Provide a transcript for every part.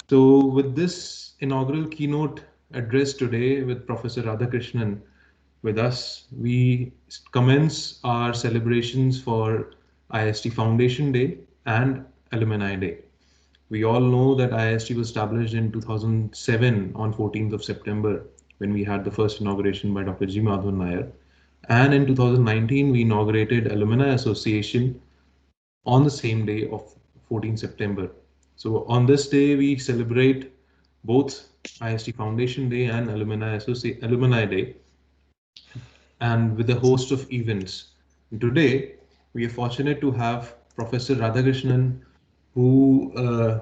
So with this inaugural keynote address today with Professor Radhakrishnan with us, we commence our celebrations for IST Foundation Day and Alumni Day. We all know that IST was established in 2007 on 14th of September when we had the first inauguration by Dr. G. Madhavan Nair. And in 2019, we inaugurated Alumni Association on the same day of 14 September. So on this day, we celebrate both IST Foundation Day and Alumni Day, and with a host of events. And today, we are fortunate to have Professor Radhakrishnan, who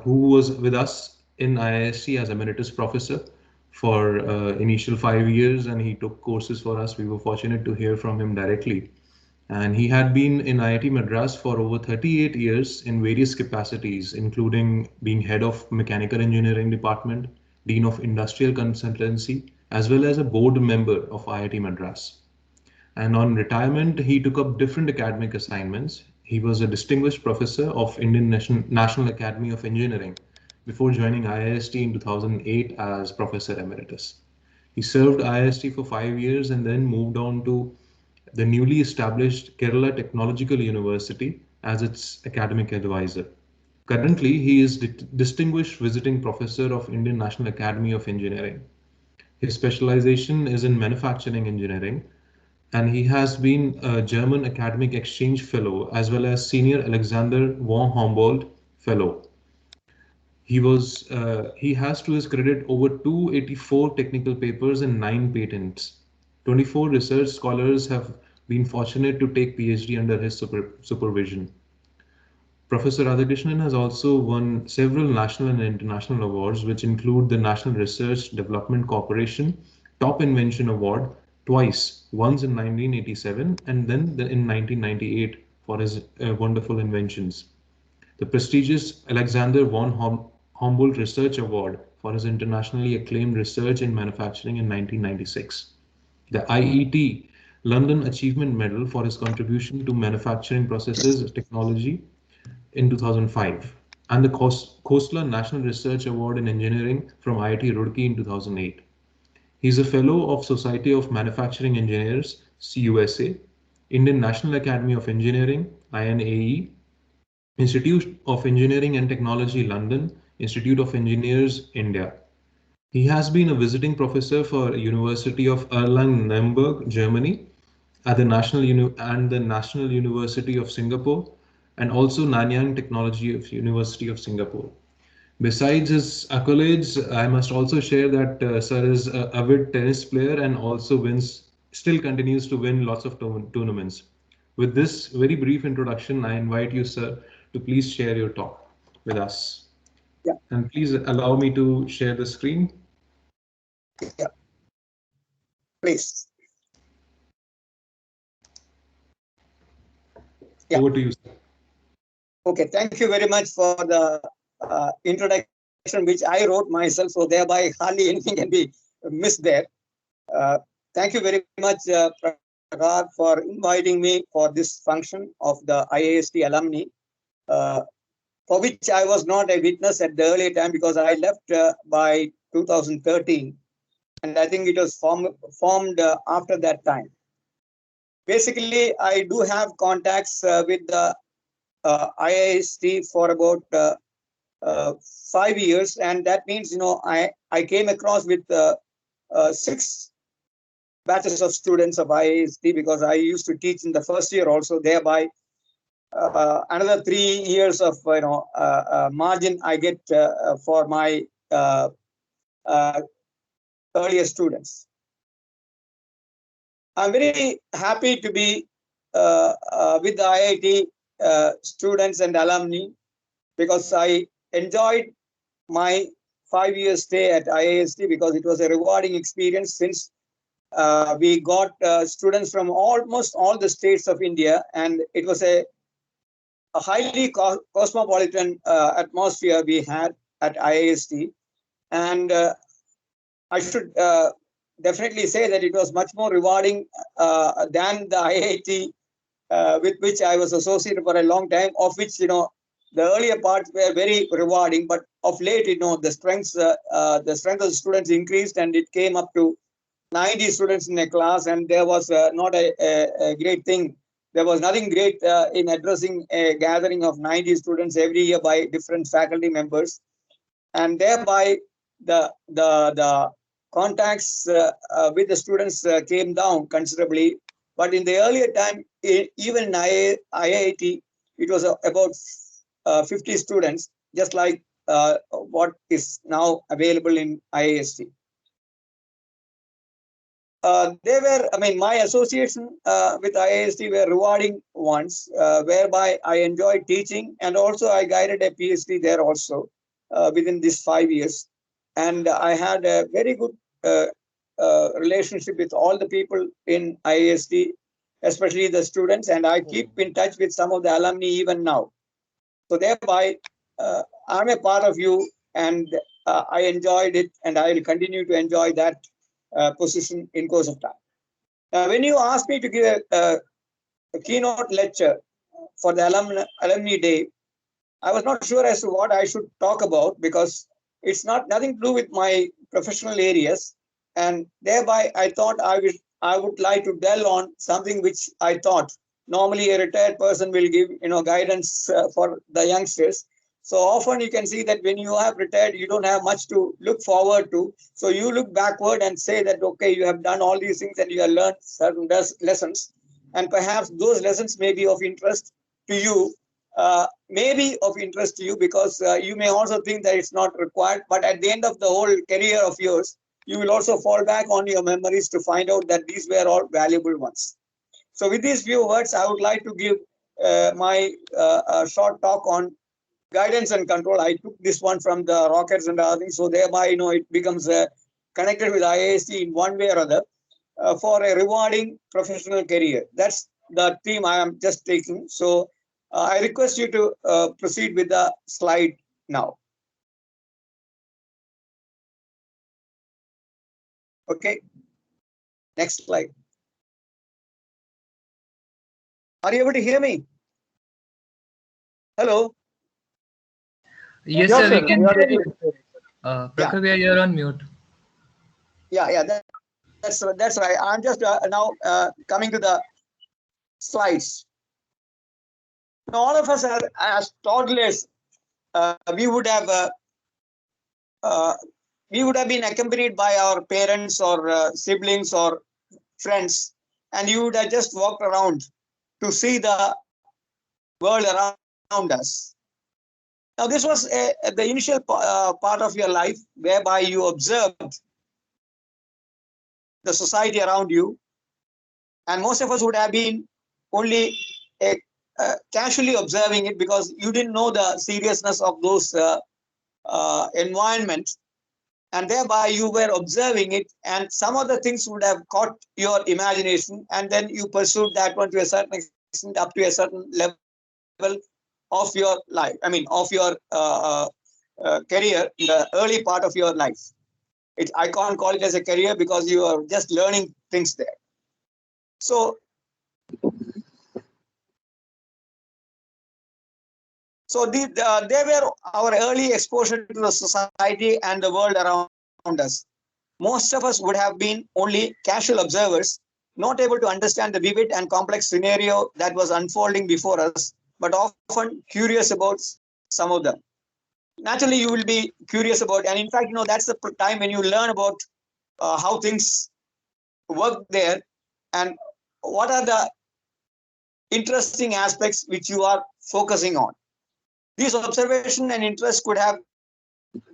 was with us in IISc as emeritus professor for initial 5 years, and he took courses for us. We were fortunate to hear from him directly. And he had been in IIT Madras for over 38 years in various capacities, including being head of mechanical engineering department, dean of industrial consultancy, as well as a board member of IIT Madras. And on retirement, he took up different academic assignments. He was a distinguished professor of Indian National Academy of Engineering before joining IIST in 2008 as Professor Emeritus. He served IIST for 5 years and then moved on to the newly established Kerala Technological University as its academic advisor. Currently, he is Distinguished Visiting Professor of Indian National Academy of Engineering. His specialization is in manufacturing engineering, and he has been a German Academic Exchange Fellow as well as Senior Alexander von Humboldt Fellow. He has to his credit over 284 technical papers and 9 patents. 24 research scholars have been fortunate to take PhD under his supervision. Professor Radhakrishnan has also won several national and international awards, which include the National Research Development Corporation Top Invention Award twice, once in 1987 and then in 1998 for his wonderful inventions. The prestigious Alexander von Humboldt Research Award for his internationally acclaimed research in manufacturing in 1996. The IET London Achievement Medal for his contribution to manufacturing processes technology in 2005, and the Khosla National Research Award in Engineering from IIT Roorkee in 2008. He is a Fellow of Society of Manufacturing Engineers, CUSA, Indian National Academy of Engineering, INAE, Institute of Engineering and Technology, London, Institute of Engineers, India. He has been a visiting professor for University of Erlangen-Nuremberg, Germany, at the National University of Singapore, and also Nanyang Technology of University of Singapore. Besides his accolades, I must also share that Sir is a avid tennis player and also still continues to win lots of tournaments. With this very brief introduction, I invite you, sir, to please share your talk with us. Yeah, And please allow me to share the screen. yeah, please. Yeah. Over to you, sir. Okay. Thank you very much for the introduction, which I wrote myself. So thereby, hardly anything can be missed there. Uh, Thank you very much, Prakash, for inviting me for this function of the IAST alumni, uh, for which I was not a witness at the earlier time because I left by 2013, and I think it was formed after that time. Basically, I do have contacts with the IIST for about uh, 5 years, and that means I came across with six batches of students of IIST because I used to teach in the first year also. Thereby, another 3 years of margin I get for my uh, earlier students. I'm very happy to be with the IIT students and alumni because I enjoyed my 5 year stay at IIST because it was a rewarding experience since we got students from almost all the states of India, and it was a highly cosmopolitan atmosphere we had at IIST. And I should definitely say that it was much more rewarding than the IIT with which I was associated for a long time, of which the earlier parts were very rewarding, but of late, the strength of the students increased, and it came up to 90 students in a class, and there was not a great thing. There was nothing great in addressing a gathering of 90 students every year by different faculty members, and thereby the contacts with the students came down considerably. But in the earlier time, even in IIT, it was about 50 students, just like what is now available in IIST. My association with IIST were rewarding ones, whereby I enjoyed teaching, and also I guided a PhD there also within these 5 years. And I had a very good relationship with all the people in IIST, especially the students, and I keep in touch with some of the alumni even now. So thereby, I'm a part of you, and I enjoyed it, and I will continue to enjoy that position in course of time. When you asked me to give a keynote lecture for the alumni day, I was not sure as to what I should talk about, because it's nothing to do with my professional areas, and thereby I thought I would like to dwell on something which I thought normally a retired person will give guidance for the youngsters. So often you can see that when you have retired, you don't have much to look forward to. So you look backward and say that, okay, you have done all these things and you have learned certain lessons. And perhaps those lessons may be of interest to you, may be of interest to you, because you may also think that it's not required. But at the end of the whole career of yours, you will also fall back on your memories to find out that these were all valuable ones. So with these few words, I would like to give my short talk on guidance and control. I took this one from the rockets and other things, so thereby it becomes connected with IIST in one way or other for a rewarding professional career. That's the theme I am just taking. So I request you to proceed with the slide now. Okay, next slide. Are you able to hear me? Hello? Yes, Yes, sir, we sir. can hear you. Prakavya, you're on mute. Yeah, that's right. I'm just now coming to the slides. Now, all of us as toddlers, we would have uh, been accompanied by our parents or siblings or friends, and you would have just walked around to see the world around us. Now, this was the initial part of your life, whereby you observed the society around you, and most of us would have been only casually observing it, because you didn't know the seriousness of those environments, and thereby you were observing it, and some of the things would have caught your imagination, and then you pursued that one to a certain extent, up to a certain level of your life. Of your career in the early part of your life. I can't call it as a career, because you are just learning things there. So they were our early exposure to the society and the world around us. Most of us would have been only casual observers, not able to understand the vivid and complex scenario that was unfolding before us, but often curious about some of them. Naturally, you will be curious about, and in fact, that's the time when you learn about how things work there, and what are the interesting aspects which you are focusing on. These observation and interest could have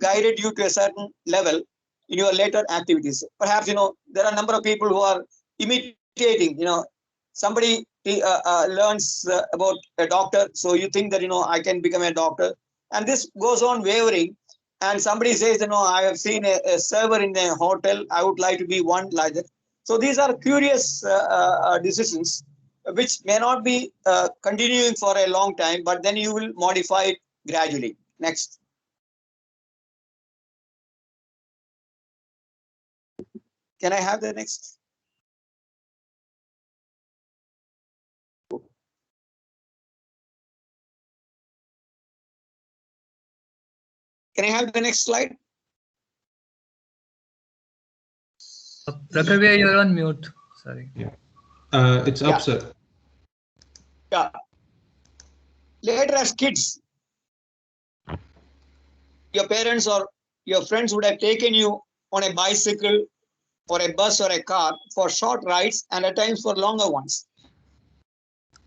guided you to a certain level in your later activities. Perhaps, there are a number of people who are imitating, somebody learns about a doctor. So you think that, I can become a doctor. And this goes on wavering. And somebody says, I have seen a server in a hotel. I would like to be one like that. So these are curious decisions, which may not be continuing for a long time, but then you will modify it gradually. Next. Can I have the next? Can I have the next slide? Prakavya, you're on mute. Sorry. Yeah. It's up, sir. Yeah. Later as kids, your parents or your friends would have taken you on a bicycle or a bus or a car for short rides and at times for longer ones.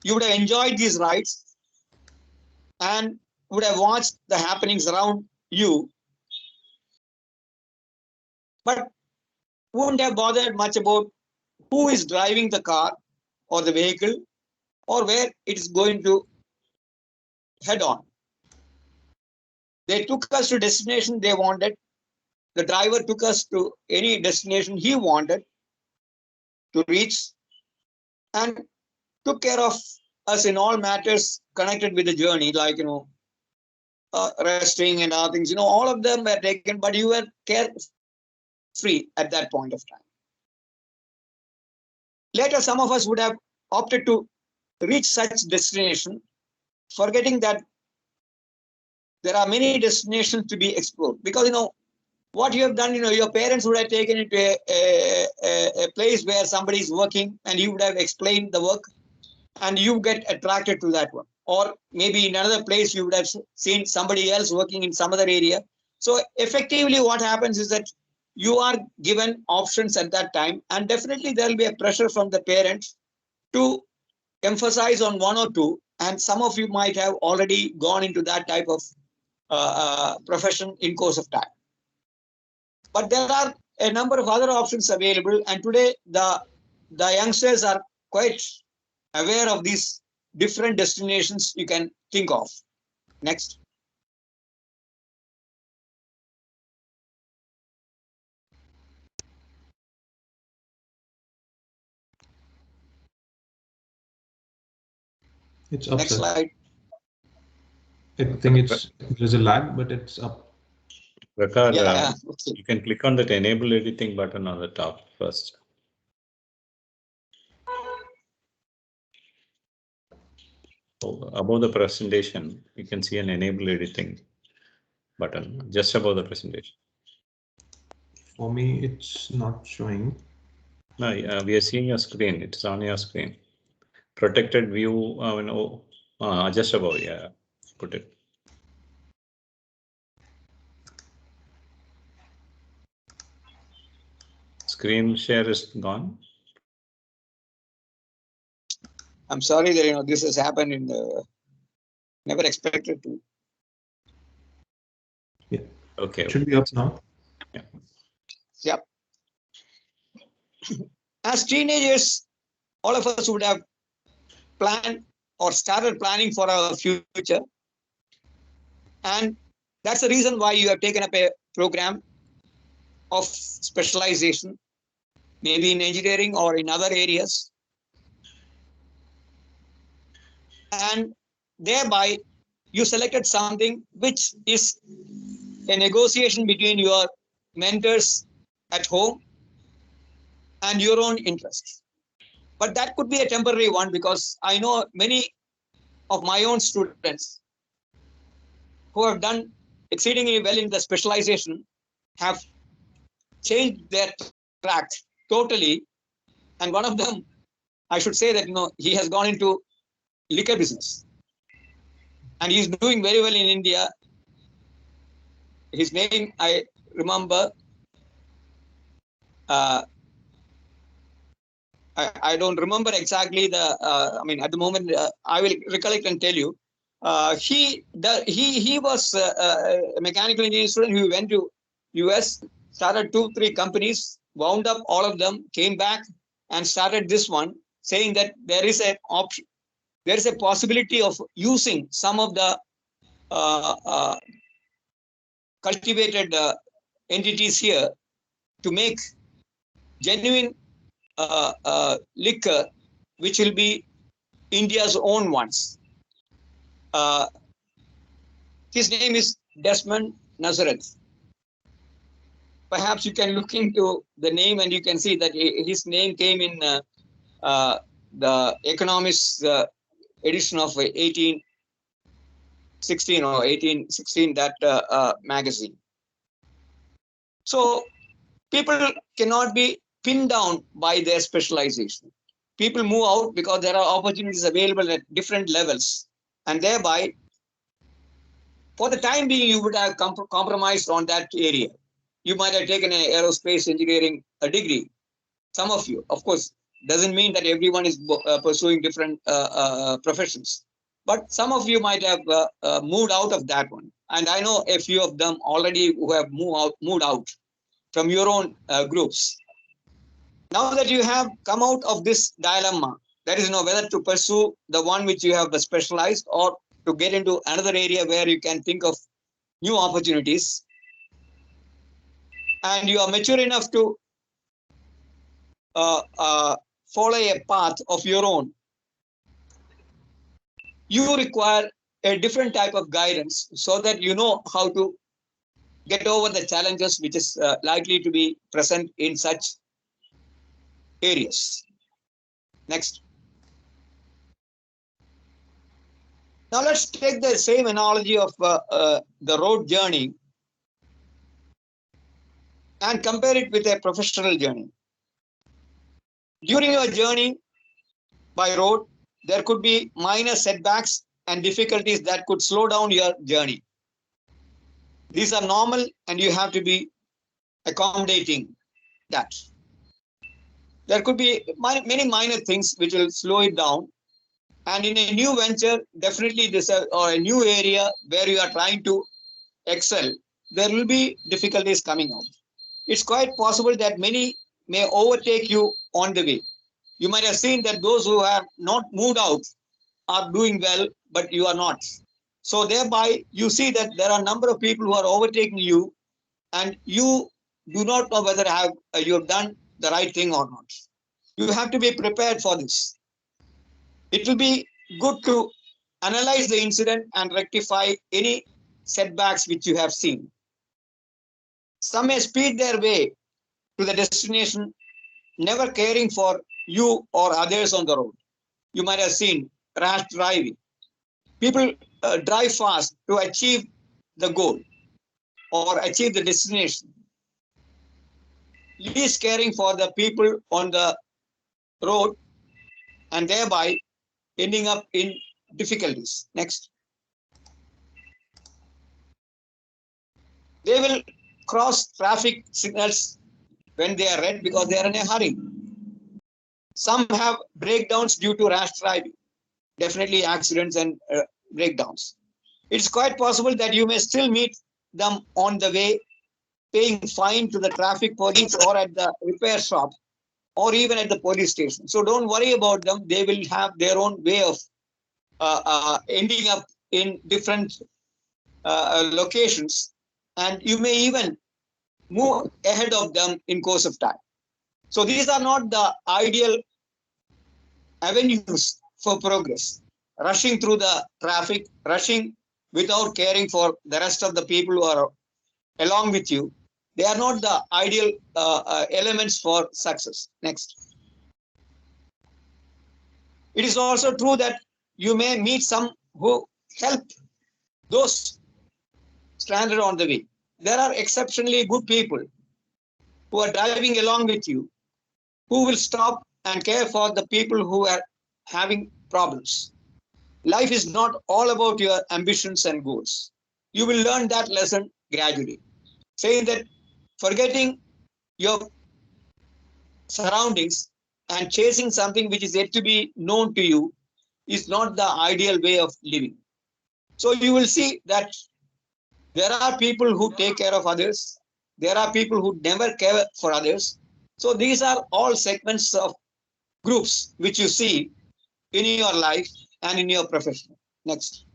You would have enjoyed these rides and would have watched the happenings around you, but wouldn't have bothered much about who is driving the car or the vehicle or where it is going to head on. They took us to destination they wanted. The driver took us to any destination he wanted to reach and took care of us in all matters connected with the journey, like, resting and other things. All of them were taken, but you were carefree at that point of time. Later, some of us would have opted to reach such destination, forgetting that there are many destinations to be explored. Because, what you have done, your parents would have taken you to a place where somebody is working and you would have explained the work and you get attracted to that one. Or maybe in another place, you would have seen somebody else working in some other area. So effectively what happens is that you are given options at that time, and definitely there will be a pressure from the parents to emphasize on one or two. And some of you might have already gone into that type of profession in course of time. But there are a number of other options available, and today the youngsters are quite aware of these different destinations you can think of. Next. It's up, Next sir. slide. I think there's a lag, but it's up. Prakhar, Okay. you can click on that enable editing button on the top first. So above the presentation, you can see an enable editing button just above the presentation. For me, it's not showing. No, we are seeing your screen. It's on your screen. Protected view, just above, yeah, put it. Screen share is gone. I'm sorry that this has happened in the never expected to. Yeah. Okay. It should be up now. Yeah. Yep. As teenagers, all of us would have planned or started planning for our future. And that's the reason why you have taken up a program of specialization, maybe in engineering or in other areas. And thereby, you selected something which is a negotiation between your mentors at home and your own interests. But that could be a temporary one, because I know many of my own students who have done exceedingly well in the specialization have changed their track totally. And one of them, I should say that, he has gone into liquor business. And he's doing very well in India. His name, I remember, I don't remember exactly at the moment, I will recollect and tell you. He was a mechanical engineering student who went to US, started 2-3 companies, wound up all of them, came back and started this one, saying that there is a option, there is a possibility of using some of the cultivated entities here to make genuine liquor, which will be India's own ones. His name is Desmond Nazareth. Perhaps you can look into the name and you can see that his name came in the Economist edition of 18 16 or 18, 16, that magazine. So people cannot be pinned down by their specialization. People move out because there are opportunities available at different levels, and thereby, for the time being, you would have compromised on that area. You might have taken an aerospace engineering degree. Some of you, of course, doesn't mean that everyone is pursuing different professions. But some of you might have moved out of that one. And I know a few of them already who have moved out from your own groups. Now that you have come out of this dilemma, that is, whether to pursue the one which you have specialized or to get into another area where you can think of new opportunities, and you are mature enough to follow a path of your own, you require a different type of guidance so that you know how to get over the challenges which is likely to be present in such areas. Next. Now let's take the same analogy of the road journey and compare it with a professional journey. During your journey by road, there could be minor setbacks and difficulties that could slow down your journey. These are normal and you have to be accommodating that. There could be many minor things which will slow it down. And in a new venture, definitely this or a new area where you are trying to excel, there will be difficulties coming out. It's quite possible that many may overtake you on the way. You might have seen that those who have not moved out are doing well, but you are not. So thereby, you see that there are a number of people who are overtaking you, and you do not know whether you have done the right thing or not. You have to be prepared for this. It will be good to analyze the incident and rectify any setbacks which you have seen. Some may speed their way to the destination, never caring for you or others on the road. You might have seen rash driving. People drive fast to achieve the goal or achieve the destination, least caring for the people on the road, and thereby ending up in difficulties. Next. They will cross traffic signals when they are red because they are in a hurry. Some have breakdowns due to rash driving, definitely accidents and breakdowns. It's quite possible that you may still meet them on the way, paying fine to the traffic police or at the repair shop or even at the police station. So don't worry about them. They will have their own way of ending up in different locations, and you may even move ahead of them in course of time. So these are not the ideal avenues for progress. Rushing through the traffic, rushing without caring for the rest of the people who are along with you, they are not the ideal elements for success. Next. It is also true that you may meet some who help those stranded on the way. There are exceptionally good people who are driving along with you, who will stop and care for the people who are having problems. Life is not all about your ambitions and goals. You will learn that lesson gradually. Saying that forgetting your surroundings and chasing something which is yet to be known to you is not the ideal way of living. So you will see that there are people who take care of others. There are people who never care for others. So these are all segments of groups which you see in your life and in your profession. Next.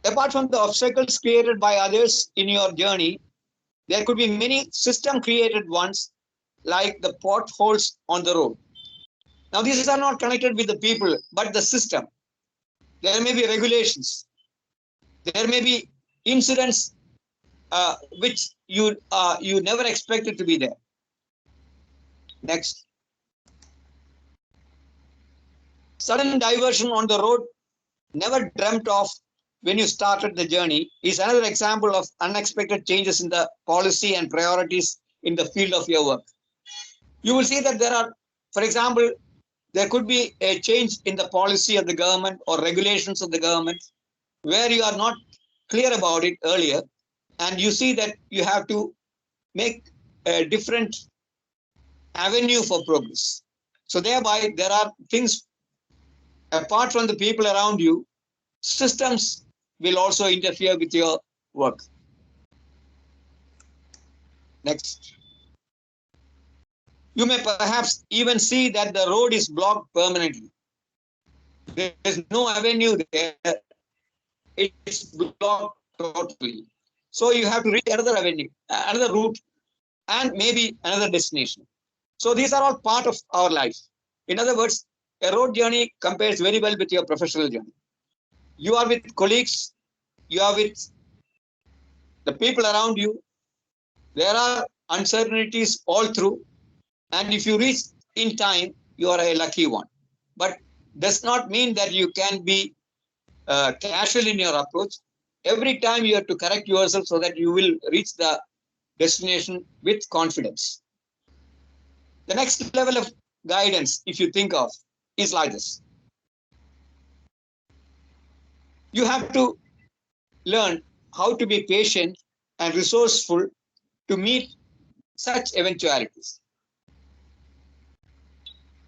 Apart from the obstacles created by others in your journey, there could be many system-created ones like the potholes on the road. Now, these are not connected with the people, but the system. There may be regulations. There may be incidents which you never expected to be there. Next. Sudden diversion on the road never dreamt of when you started the journey is another example of unexpected changes in the policy and priorities in the field of your work. You will see that there are, for example, there could be a change in the policy of the government or regulations of the government where you are not clear about it earlier, and you see that you have to make a different avenue for progress. So thereby there are things apart from the people around you, systems will also interfere with your work. Next. You may perhaps even see that the road is blocked permanently. There is no avenue there. It's blocked totally. So you have to reach another avenue, another route, and maybe another destination. So these are all part of our life. In other words, a road journey compares very well with your professional journey. You are with colleagues, you are with the people around you. There are uncertainties all through. And if you reach in time, you are a lucky one. But does not mean that you can be casual in your approach. Every time you have to correct yourself so that you will reach the destination with confidence. The next level of guidance, if you think of, is like this. You have to learn how to be patient and resourceful to meet such eventualities.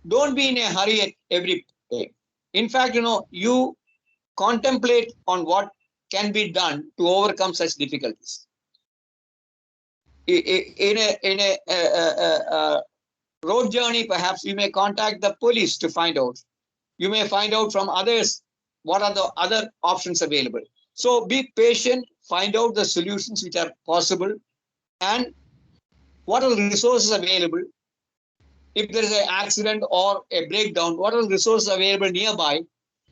Don't be in a hurry at every day. In fact, you contemplate on what can be done to overcome such difficulties. In a road journey, perhaps you may contact the police to find out. You may find out from others what are the other options available. So be patient, find out the solutions which are possible, and what are the resources available. If there is an accident or a breakdown, what are the resources available nearby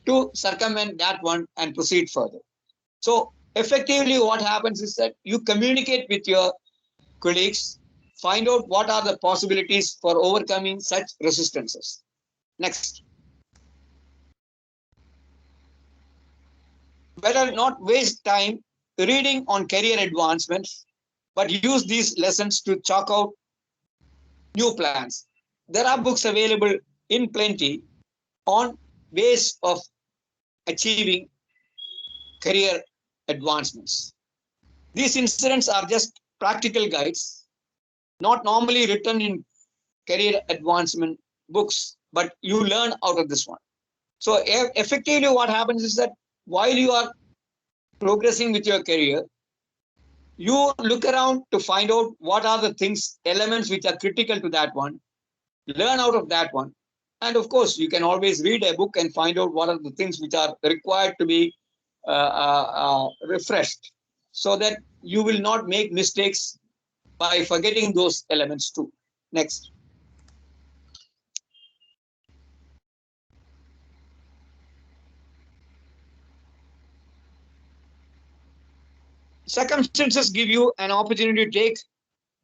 to circumvent that one and proceed further. So effectively what happens is that you communicate with your colleagues, find out what are the possibilities for overcoming such resistances. Next. Better not waste time reading on career advancements, but use these lessons to chalk out new plans. There are books available in plenty on ways of achieving career advancements. These incidents are just practical guides, not normally written in career advancement books, but you learn out of this one. So effectively what happens is that while you are progressing with your career, you look around to find out what are the things, elements which are critical to that one, learn out of that one. And of course, you can always read a book and find out what are the things which are required to be refreshed, so that you will not make mistakes by forgetting those elements too. Next. Circumstances give you an opportunity to take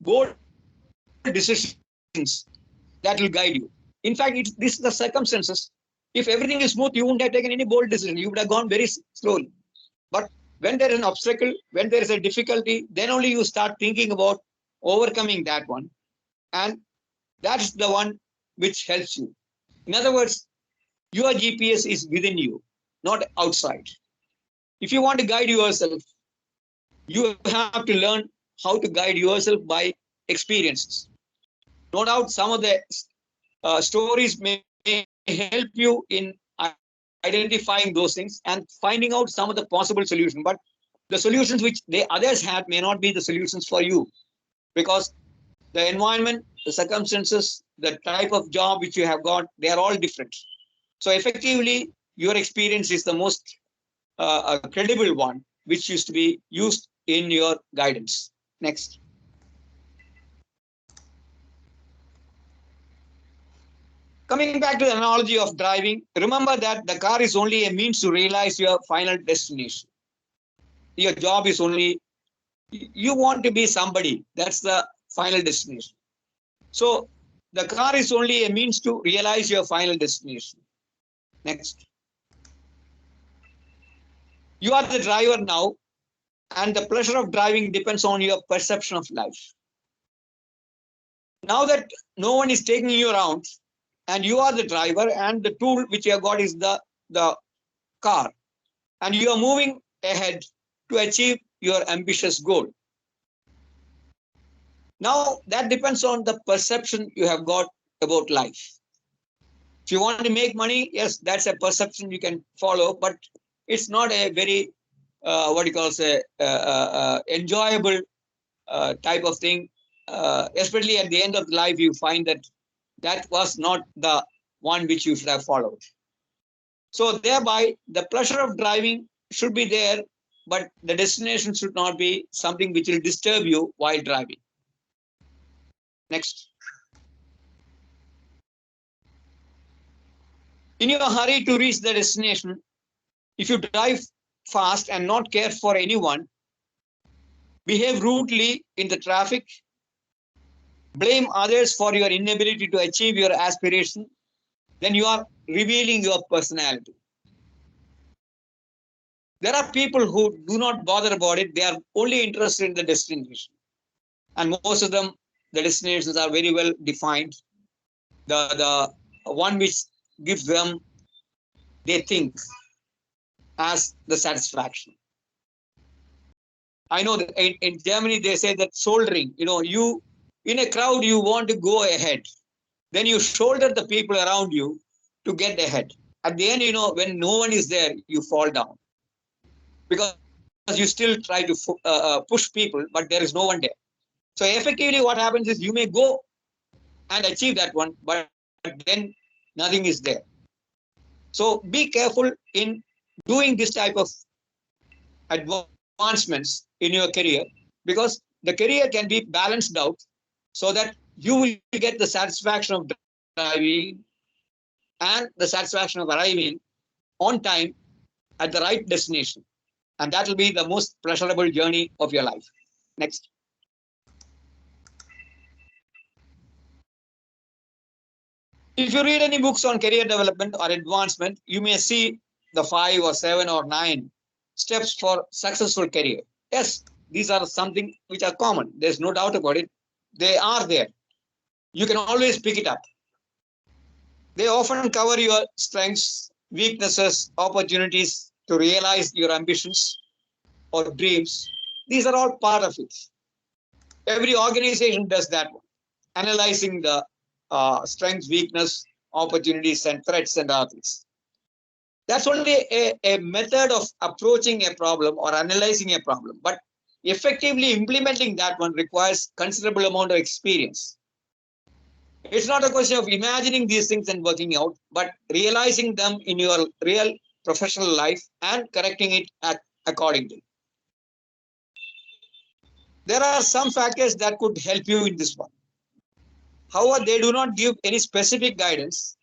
bold decisions that will guide you. In fact, this is the circumstances. If everything is smooth, you wouldn't have taken any bold decision. You would have gone very slowly. But when there is an obstacle, when there is a difficulty, then only you start thinking about overcoming that one. And that's the one which helps you. In other words, your GPS is within you, not outside. If you want to guide yourself, you have to learn how to guide yourself by experiences. No doubt some of the stories may help you in identifying those things and finding out some of the possible solutions. But the solutions which others had may not be the solutions for you, because the environment, the circumstances, the type of job which you have got, they are all different. So effectively, your experience is the most credible one, which used to be used in your guidance. Next. Coming back to the analogy of driving, remember that the car is only a means to realize your final destination. Your job is only, you want to be somebody, that's the final destination. So the car is only a means to realize your final destination. Next. You are the driver now, and the pleasure of driving depends on your perception of life. Now that no one is taking you around, and you are the driver, and the tool which you have got is the car, and you are moving ahead to achieve your ambitious goal. Now that depends on the perception you have got about life. If you want to make money, yes, that's a perception you can follow, but it's not a very enjoyable type of thing. Especially at the end of life, you find that that was not the one which you should have followed. So thereby, the pleasure of driving should be there, but the destination should not be something which will disturb you while driving. Next. In your hurry to reach the destination, if you drive fast and not care for anyone, behave rudely in the traffic, blame others for your inability to achieve your aspiration, then you are revealing your personality. There are people who do not bother about it. They are only interested in the destination. And most of them, the destinations are very well defined. The one which gives them, they think, as the satisfaction. I know that in Germany, they say that shouldering, you in a crowd, you want to go ahead. Then you shoulder the people around you to get ahead. At the end, when no one is there, you fall down. Because you still try to push people, but there is no one there. So effectively, what happens is you may go and achieve that one, but then nothing is there. So be careful in doing this type of advancements in your career, because the career can be balanced out so that you will get the satisfaction of driving and the satisfaction of arriving on time at the right destination. And that will be the most pleasurable journey of your life. Next. If you read any books on career development or advancement, you may see the 5 or 7 or 9 steps for successful career. Yes, these are something which are common. There's no doubt about it. They are there. You can always pick it up. They often cover your strengths, weaknesses, opportunities to realize your ambitions or dreams. These are all part of it. Every organization does that one, analyzing the strengths, weakness, opportunities, and threats and others. That's only a method of approaching a problem or analyzing a problem. But effectively implementing that one requires considerable amount of experience. It's not a question of imagining these things and working out, but realizing them in your real professional life and correcting it accordingly. There are some factors that could help you in this one. However, they do not give any specific guidance.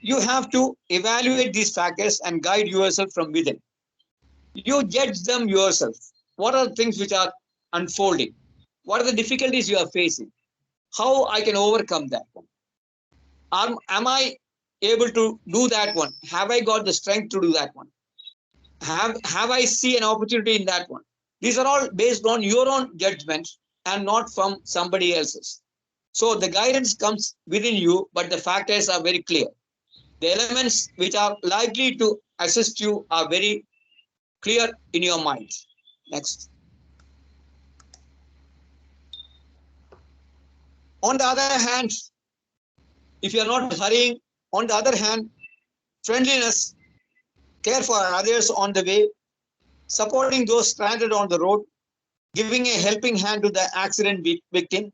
You have to evaluate these factors and guide yourself from within. You judge them yourself. What are the things which are unfolding? What are the difficulties you are facing? How I can overcome that one? Am I able to do that one? Have I got the strength to do that one? Have I see an opportunity in that one? These are all based on your own judgment and not from somebody else's. So the guidance comes within you, but the factors are very clear. The elements which are likely to assist you are very clear in your mind. Next. On the other hand, if you are not hurrying, on the other hand, friendliness, care for others on the way, supporting those stranded on the road, giving a helping hand to the accident victim,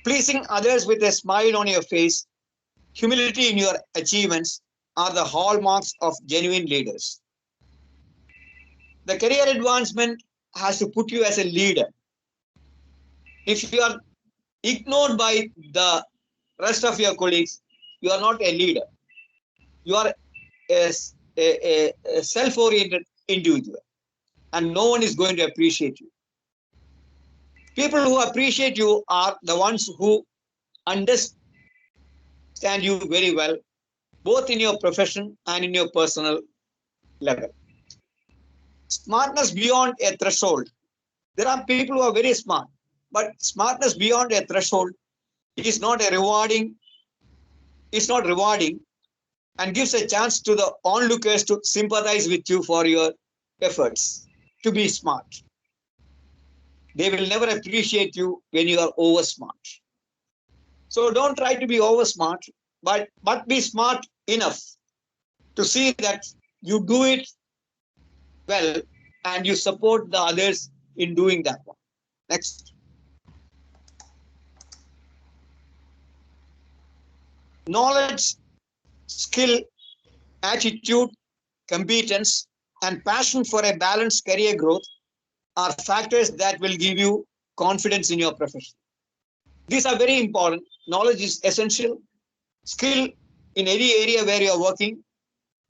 pleasing others with a smile on your face, humility in your achievements are the hallmarks of genuine leaders. The career advancement has to put you as a leader. If you are ignored by the rest of your colleagues, you are not a leader. You are a self-oriented individual, and no one is going to appreciate you. People who appreciate you are the ones who understand you very well, both in your profession and in your personal level. Smartness beyond a threshold. There are people who are very smart, but smartness beyond a threshold is not rewarding and gives a chance to the onlookers to sympathize with you for your efforts to be smart. They will never appreciate you when you are over smart. So don't try to be over smart, but be smart enough to see that you do it well and you support the others in doing that one. Next. Knowledge, skill, attitude, competence, and passion for a balanced career growth are factors that will give you confidence in your profession. These are very important. Knowledge is essential. Skill in any area where you are working,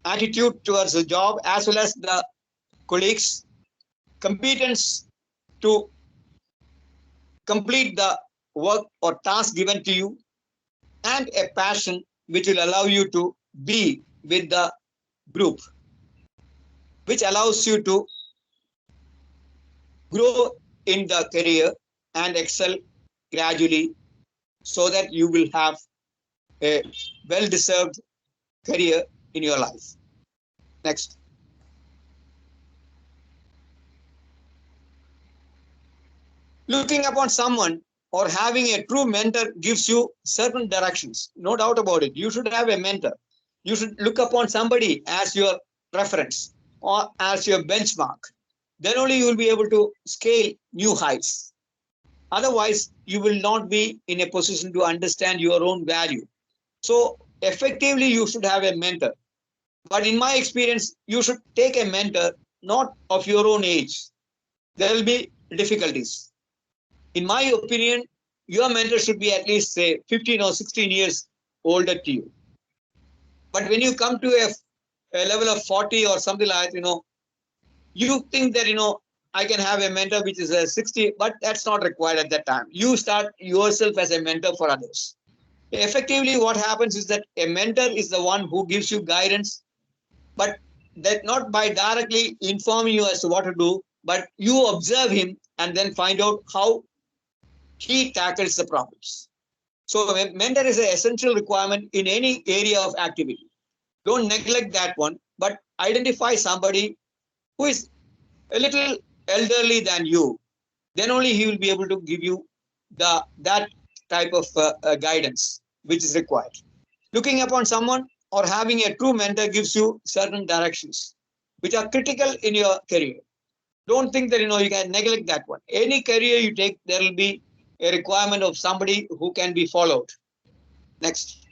attitude towards the job as well as the colleagues, competence to complete the work or task given to you, and a passion which will allow you to be with the group, which allows you to grow in the career and excel gradually so that you will have a well-deserved career in your life. Next. Looking upon someone or having a true mentor gives you certain directions. No doubt about it. You should have a mentor. You should look upon somebody as your preference or as your benchmark. Then only you will be able to scale new heights. Otherwise, you will not be in a position to understand your own value. So effectively, you should have a mentor. But in my experience, you should take a mentor not of your own age. There will be difficulties. In my opinion, your mentor should be at least, say, 15 or 16 years older to you. But when you come to a level of 40 or something like that, you think that, I can have a mentor which is a 60, but that's not required at that time. You start yourself as a mentor for others. Effectively, what happens is that a mentor is the one who gives you guidance, but that not by directly informing you as to what to do, but you observe him and then find out how he tackles the problems. So a mentor is an essential requirement in any area of activity. Don't neglect that one, but identify somebody who is a little elderly than you. Then only he will be able to give you that type of guidance which is required. Looking upon someone or having a true mentor gives you certain directions which are critical in your career. Don't think that you can neglect that one. Any career you take, there will be a requirement of somebody who can be followed. Next.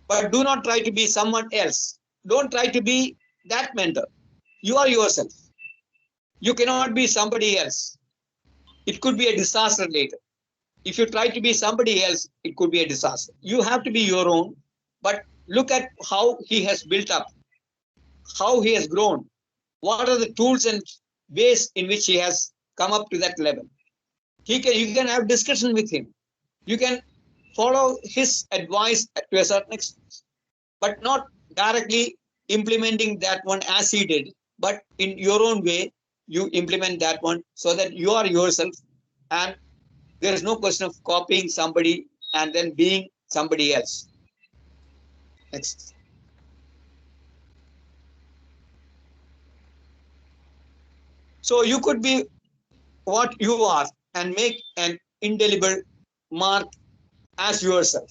But do not try to be someone else. Don't try to be that mentor. You are yourself. You cannot be somebody else. It could be a disaster later. If you try to be somebody else, it could be a disaster. You have to be your own, but look at how he has built up, how he has grown. What are the tools and ways in which he has come up to that level? You can have discussion with him. You can follow his advice to a certain extent, but not directly implementing that one as he did, but in your own way, you implement that one so that you are yourself and there is no question of copying somebody and then being somebody else. Next. So you could be what you are and make an indelible mark as yourself.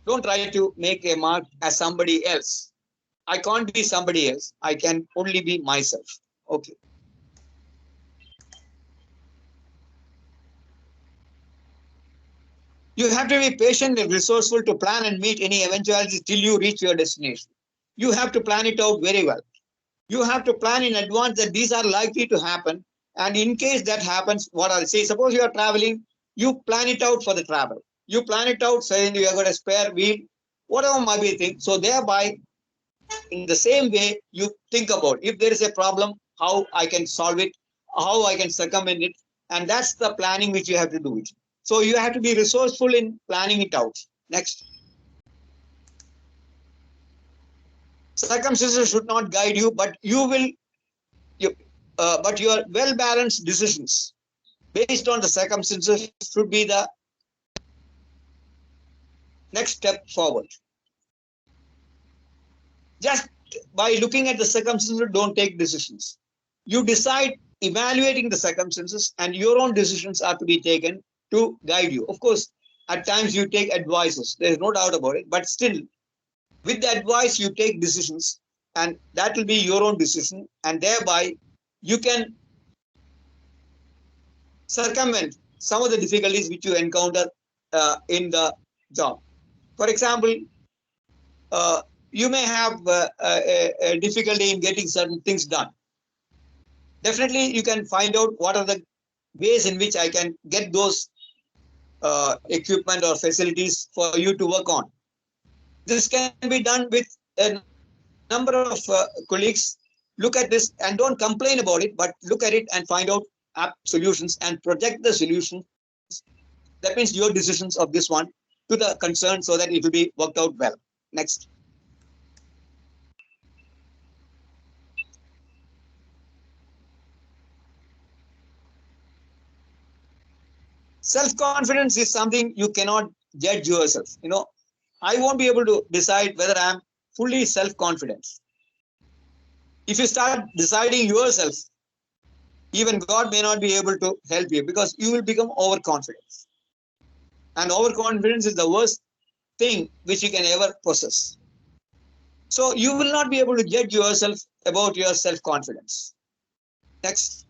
Don't try to make a mark as somebody else. I can't be somebody else. I can only be myself. Okay. You have to be patient and resourceful to plan and meet any eventualities till you reach your destination. You have to plan it out very well. You have to plan in advance that these are likely to happen. And in case that happens, what I'll say, suppose you are traveling, you plan it out for the travel. You plan it out saying you have got a spare wheel, whatever might be the thing. So thereby, in the same way, you think about if there is a problem, how I can solve it, how I can circumvent it. And that's the planning which you have to do it. So you have to be resourceful in planning it out. Next. Circumstances should not guide you, but but your well-balanced decisions based on the circumstances should be the next step forward. Just by looking at the circumstances, don't take decisions. You decide evaluating the circumstances, and your own decisions are to be taken to guide you. Of course, at times you take advices. There is no doubt about it. But still, with the advice, you take decisions, and that will be your own decision. And thereby, you can circumvent some of the difficulties which you encounter in the job. For example, you may have a difficulty in getting certain things done. Definitely, you can find out what are the ways in which I can get those equipment or facilities for you to work on. This can be done with a number of colleagues. Look at this and don't complain about it, but look at it and find out solutions and project the solutions. That means your decisions of this one to the concern so that it will be worked out well. Next. Self-confidence is something you cannot judge yourself. I won't be able to decide whether I'm fully self-confident. If you start deciding yourself, even God may not be able to help you because you will become overconfident. And overconfidence is the worst thing which you can ever possess. So you will not be able to judge yourself about your self-confidence. Next.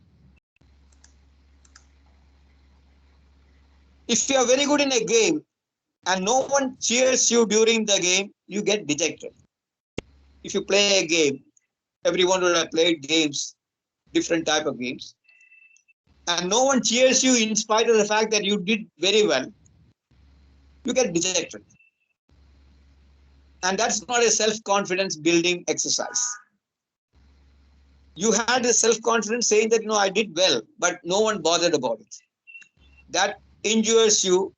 If you are very good in a game and no one cheers you during the game, you get dejected. If you play a game, everyone will have played games, different type of games, and no one cheers you in spite of the fact that you did very well, you get dejected. And that's not a self-confidence building exercise. You had a self-confidence saying that, I did well, but no one bothered about it. That injures you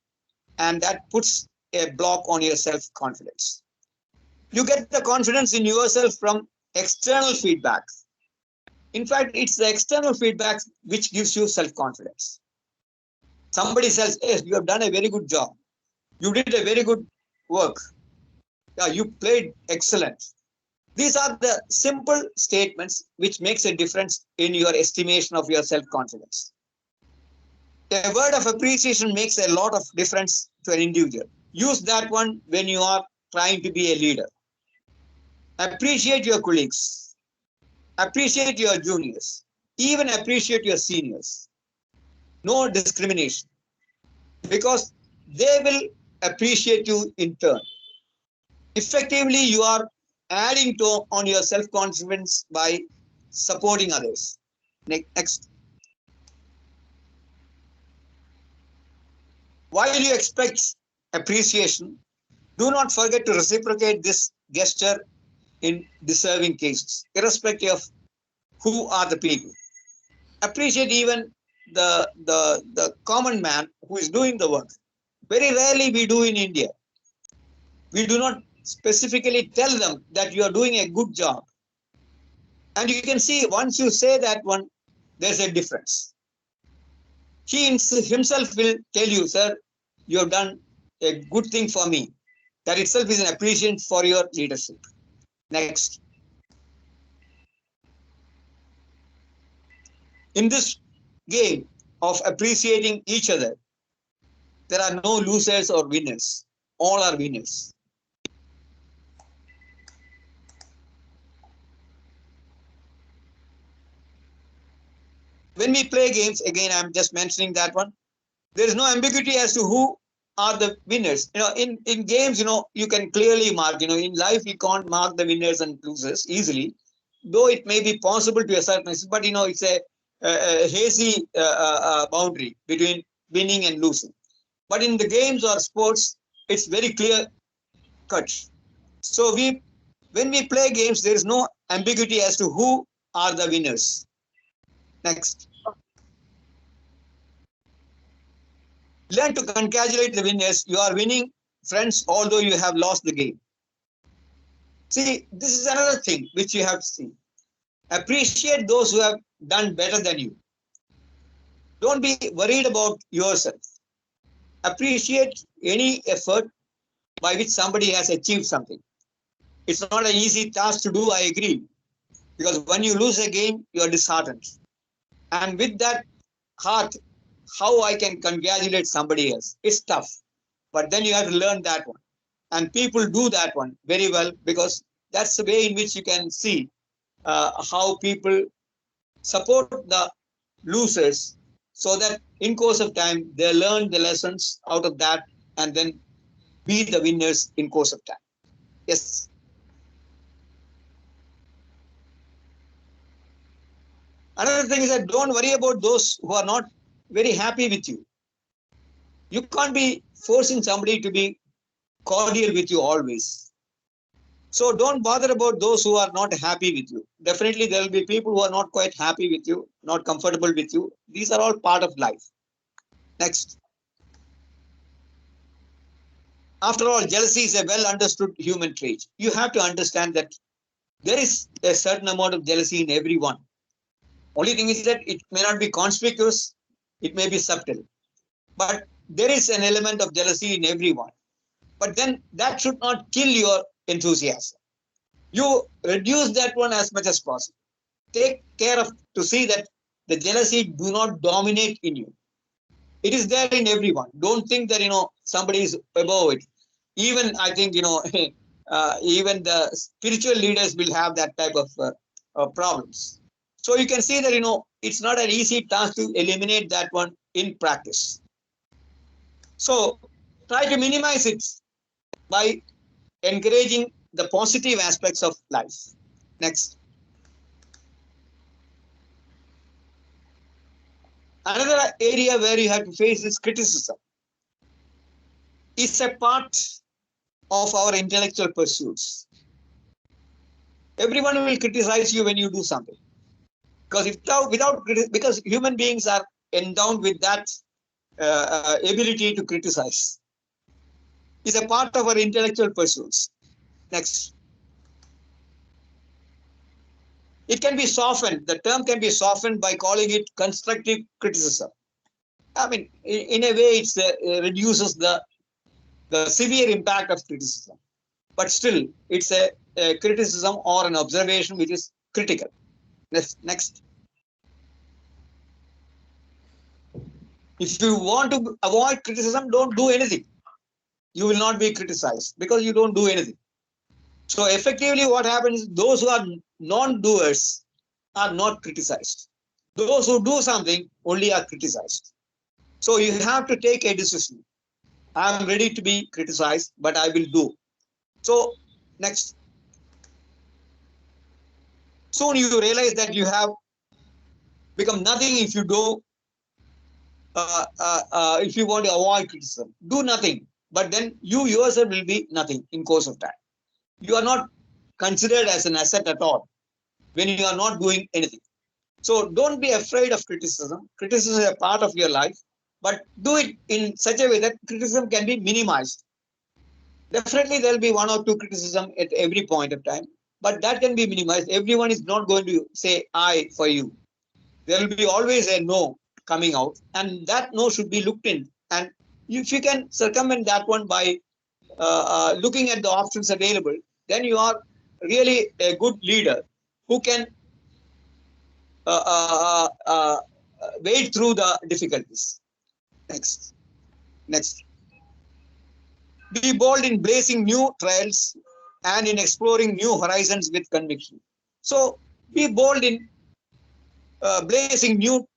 and that puts a block on your self-confidence. You get the confidence in yourself from external feedback. In fact, it's the external feedback which gives you self-confidence. Somebody says, yes, you have done a very good job. You did a very good work. Yeah, you played excellent. These are the simple statements which makes a difference in your estimation of your self-confidence. A word of appreciation makes a lot of difference to an individual. Use that one when you are trying to be a leader. Appreciate your colleagues. Appreciate your juniors. Even appreciate your seniors. No discrimination. Because they will appreciate you in turn. Effectively, you are adding on your self-confidence by supporting others. Next. While you expect appreciation, do not forget to reciprocate this gesture in deserving cases, irrespective of who are the people. Appreciate even the common man who is doing the work. Very rarely we do in India. We do not specifically tell them that you are doing a good job. And you can see once you say that one, there's a difference. He himself will tell you, sir, you have done a good thing for me. That itself is an appreciation for your leadership. Next. In this game of appreciating each other, there are no losers or winners. All are winners. When we play games, again, I'm just mentioning that one, there is no ambiguity as to who are the winners. In games, you can clearly mark, in life, you can't mark the winners and losers easily, though it may be possible to a certain extent, but, it's a hazy boundary between winning and losing. But in the games or sports, it's very clear cut. So when we play games, there is no ambiguity as to who are the winners. Next. Learn to congratulate the winners. You are winning, friends, although you have lost the game. See, this is another thing which you have to see. Appreciate those who have done better than you. Don't be worried about yourself. Appreciate any effort by which somebody has achieved something. It's not an easy task to do, I agree. Because when you lose a game, you are disheartened. And with that heart, how I can congratulate somebody else? It's tough. But then you have to learn that one. And people do that one very well, because that's the way in which you can see how people support the losers, so that in course of time, they learn the lessons out of that and then be the winners in course of time. Yes. Another thing is that don't worry about those who are not very happy with you. You can't be forcing somebody to be cordial with you always. So don't bother about those who are not happy with you. Definitely there will be people who are not quite happy with you, not comfortable with you. These are all part of life. Next. After all, jealousy is a well understood human trait. You have to understand that there is a certain amount of jealousy in everyone. Only thing is that it may not be conspicuous, it may be subtle. But there is an element of jealousy in everyone. But then that should not kill your enthusiasm. You reduce that one as much as possible. Take care of to see that the jealousy do not dominate in you. It is there in everyone. Don't think that somebody is above it. Even I think even the spiritual leaders will have that type of problems. So you can see that it's not an easy task to eliminate that one in practice. So try to minimize it by encouraging the positive aspects of life. Next. Another area where you have to face is criticism. It's a part of our intellectual pursuits. Everyone will criticize you when you do something. Because human beings are endowed with that ability to criticize. It's a part of our intellectual pursuits. Next. It can be softened. The term can be softened by calling it constructive criticism. I mean, in a way, it reduces the severe impact of criticism. But still, it's a criticism or an observation which is critical. Next. If you want to avoid criticism, don't do anything. You will not be criticized because you don't do anything. So effectively what happens is those who are non-doers are not criticized. Those who do something only are criticized. So you have to take a decision. I am ready to be criticized, but I will do. So next. Soon you realize that you have become nothing if you do, if you want to avoid criticism. Do nothing, but then you yourself will be nothing in course of time. You are not considered as an asset at all when you are not doing anything. So don't be afraid of criticism. Criticism is a part of your life, but do it in such a way that criticism can be minimized. Definitely there will be one or two criticism at every point of time, but that can be minimized. Everyone is not going to say I for you. There will be always a no coming out, and that no should be looked in. And if you can circumvent that one by looking at the options available, then you are really a good leader who can wade through the difficulties. Next. Be bold in blazing new trails and in exploring new horizons with conviction. So be bold in blazing new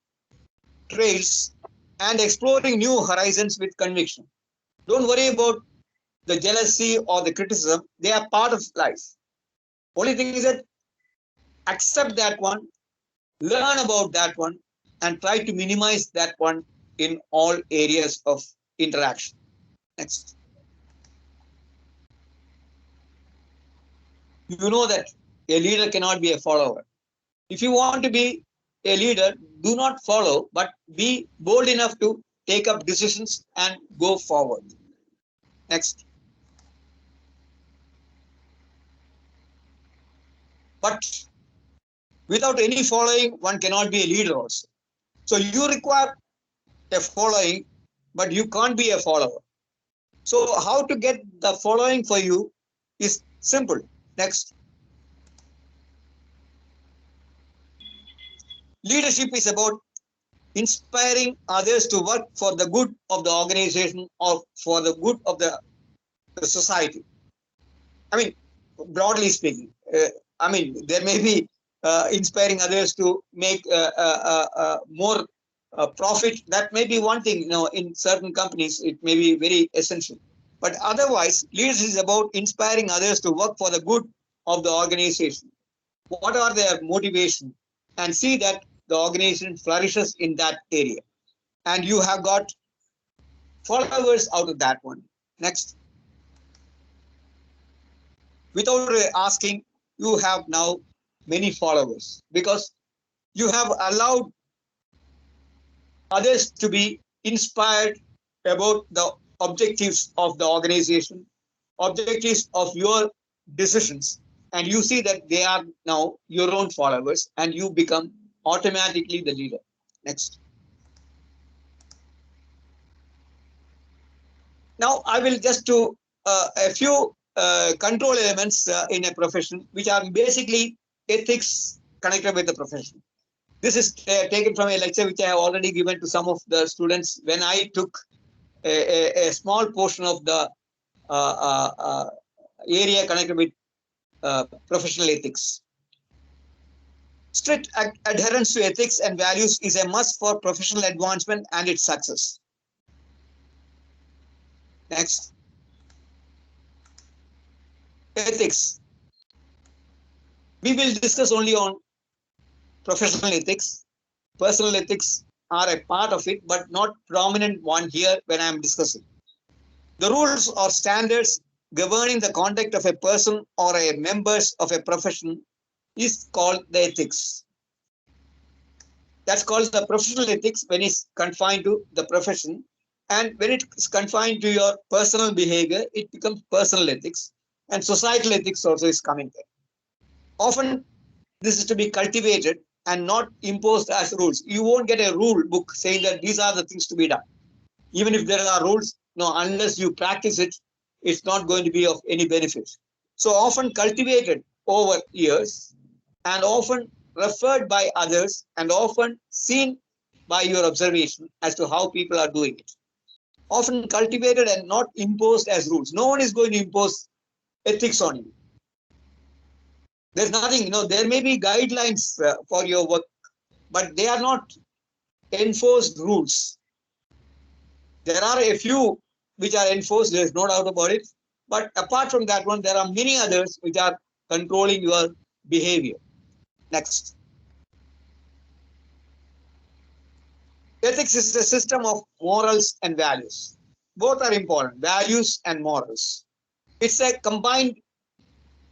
trails and exploring new horizons with conviction. Don't worry about the jealousy or the criticism. They are part of life. Only thing is that accept that one, learn about that one, and try to minimize that one in all areas of interaction. Next. You know that a leader cannot be a follower. If you want to be a leader, do not follow, but be bold enough to take up decisions and go forward. Next. But without any following, one cannot be a leader also. So you require a following, but you can't be a follower. So how to get the following for you is simple. Next. Leadership is about inspiring others to work for the good of the organization or for the good of the society. I mean, broadly speaking, there may be inspiring others to make more profit. That may be one thing, in certain companies, it may be very essential. But otherwise, leadership is about inspiring others to work for the good of the organization. What are their motivation? And see that the organization flourishes in that area. And you have got followers out of that one. Next. Without asking, you have now many followers because you have allowed others to be inspired about the objectives of the organization, objectives of your decisions, and you see that they are now your own followers and you become automatically the leader. Next. Now I will just do a few control elements in a profession, which are basically ethics connected with the profession. This is taken from a lecture which I have already given to some of the students when I took a small portion of the area connected with professional ethics. Strict adherence to ethics and values is a must for professional advancement and its success. Next. Ethics. We will discuss only on professional ethics. Personal ethics are a part of it, but not prominent one here when I am discussing. The rules or standards governing the conduct of a person or a members of a profession is called the ethics. That's called the professional ethics when it's confined to the profession. And when it is confined to your personal behavior, it becomes personal ethics. And societal ethics also is coming there. Often, this is to be cultivated and not imposed as rules. You won't get a rule book saying that these are the things to be done. Even if there are rules, unless you practice it, it's not going to be of any benefit. So often cultivated over years and often referred by others and often seen by your observation as to how people are doing it. Often cultivated and not imposed as rules. No one is going to impose ethics on you. There's nothing, there may be guidelines for your work, but they are not enforced rules. There are a few which are enforced, there's no doubt about it. But apart from that one, there are many others which are controlling your behavior. Next. Ethics is a system of morals and values. Both are important, values and morals. It's a combined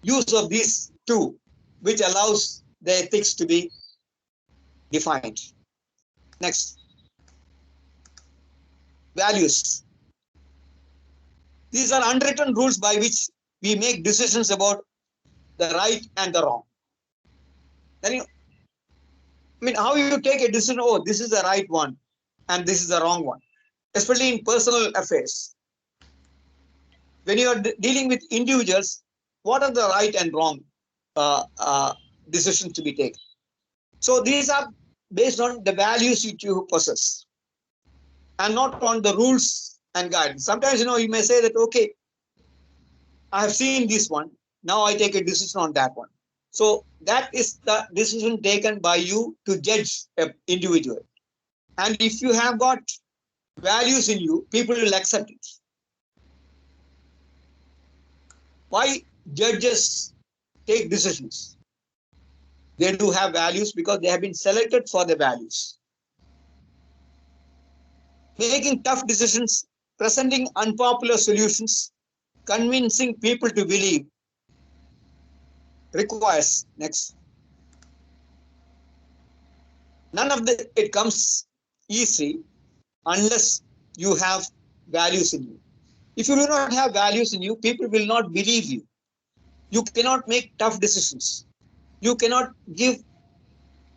use of these two, which allows the ethics to be defined. Next. Values. These are unwritten rules by which we make decisions about the right and the wrong. Then how you take a decision, this is the right one and this is the wrong one, especially in personal affairs. When you are dealing with individuals, what are the right and wrong decisions to be taken? So these are based on the values which you possess and not on the rules and guidance. Sometimes, you may say that, okay, I have seen this one, now I take a decision on that one. So that is the decision taken by you to judge an individual. And if you have got values in you, people will accept it. Why judges take decisions? They do have values because they have been selected for the values. Making tough decisions, presenting unpopular solutions, convincing people to believe requires, next. None of it comes easy unless you have values in you. If you do not have values in you, people will not believe you. You cannot make tough decisions. You cannot give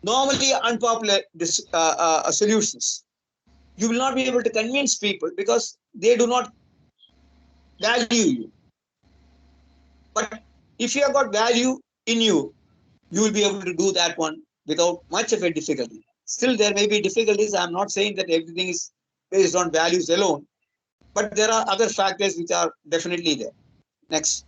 normally unpopular solutions. You will not be able to convince people because they do not value you. But if you have got value in you, you will be able to do that one without much of a difficulty. Still, there may be difficulties. I'm not saying that everything is based on values alone, but there are other factors which are definitely there. Next.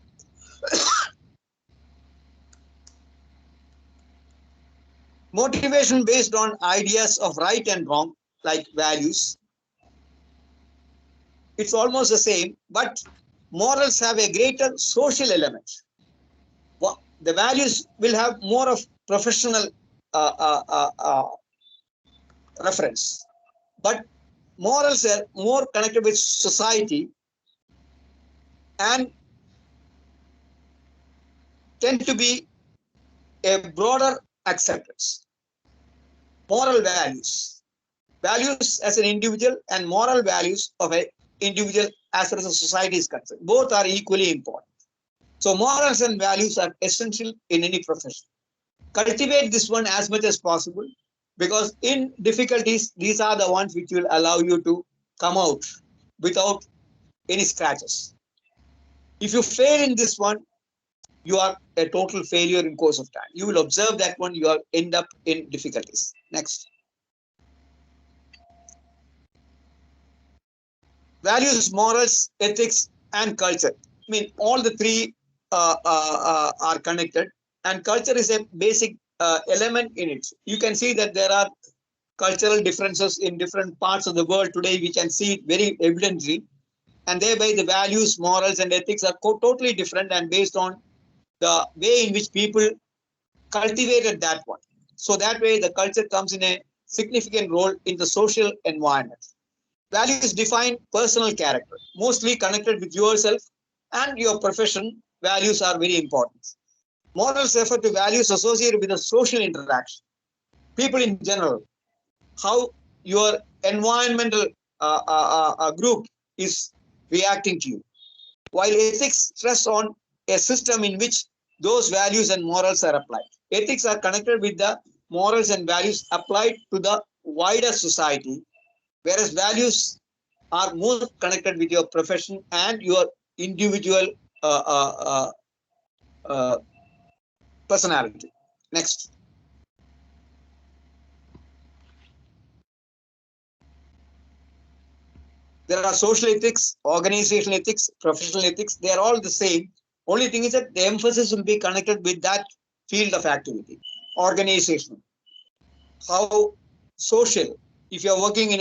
Motivation based on ideas of right and wrong, like values. It's almost the same, but morals have a greater social element. The values will have more of professional reference, but morals are more connected with society and tend to be a broader acceptance. Moral values as an individual and moral values of an individual as far as a society is concerned, both are equally important. So morals and values are essential in any profession. Cultivate this one as much as possible, because in difficulties, these are the ones which will allow you to come out without any scratches. If you fail in this one, you are a total failure in course of time. You will observe that one, you will end up in difficulties. Next. Values, morals, ethics, and culture. I mean, all the three are connected, and culture is a basic element in it. You can see that there are cultural differences in different parts of the world today. We can see it very evidently, and thereby the values, morals, and ethics are totally different and based on the way in which people cultivated that one. So that way the culture comes in a significant role in the social environment. Values define personal character, mostly connected with yourself and your profession. Values are very important. Morals refer to values associated with a social interaction. People in general, how your environmental group is reacting to you. While ethics stress on a system in which those values and morals are applied. Ethics are connected with the morals and values applied to the wider society, whereas values are more connected with your profession and your individual personality. Next. There are social ethics, organizational ethics, professional ethics. They are all the same. Only thing is that the emphasis will be connected with that field of activity. Organizational. How social. If you are working in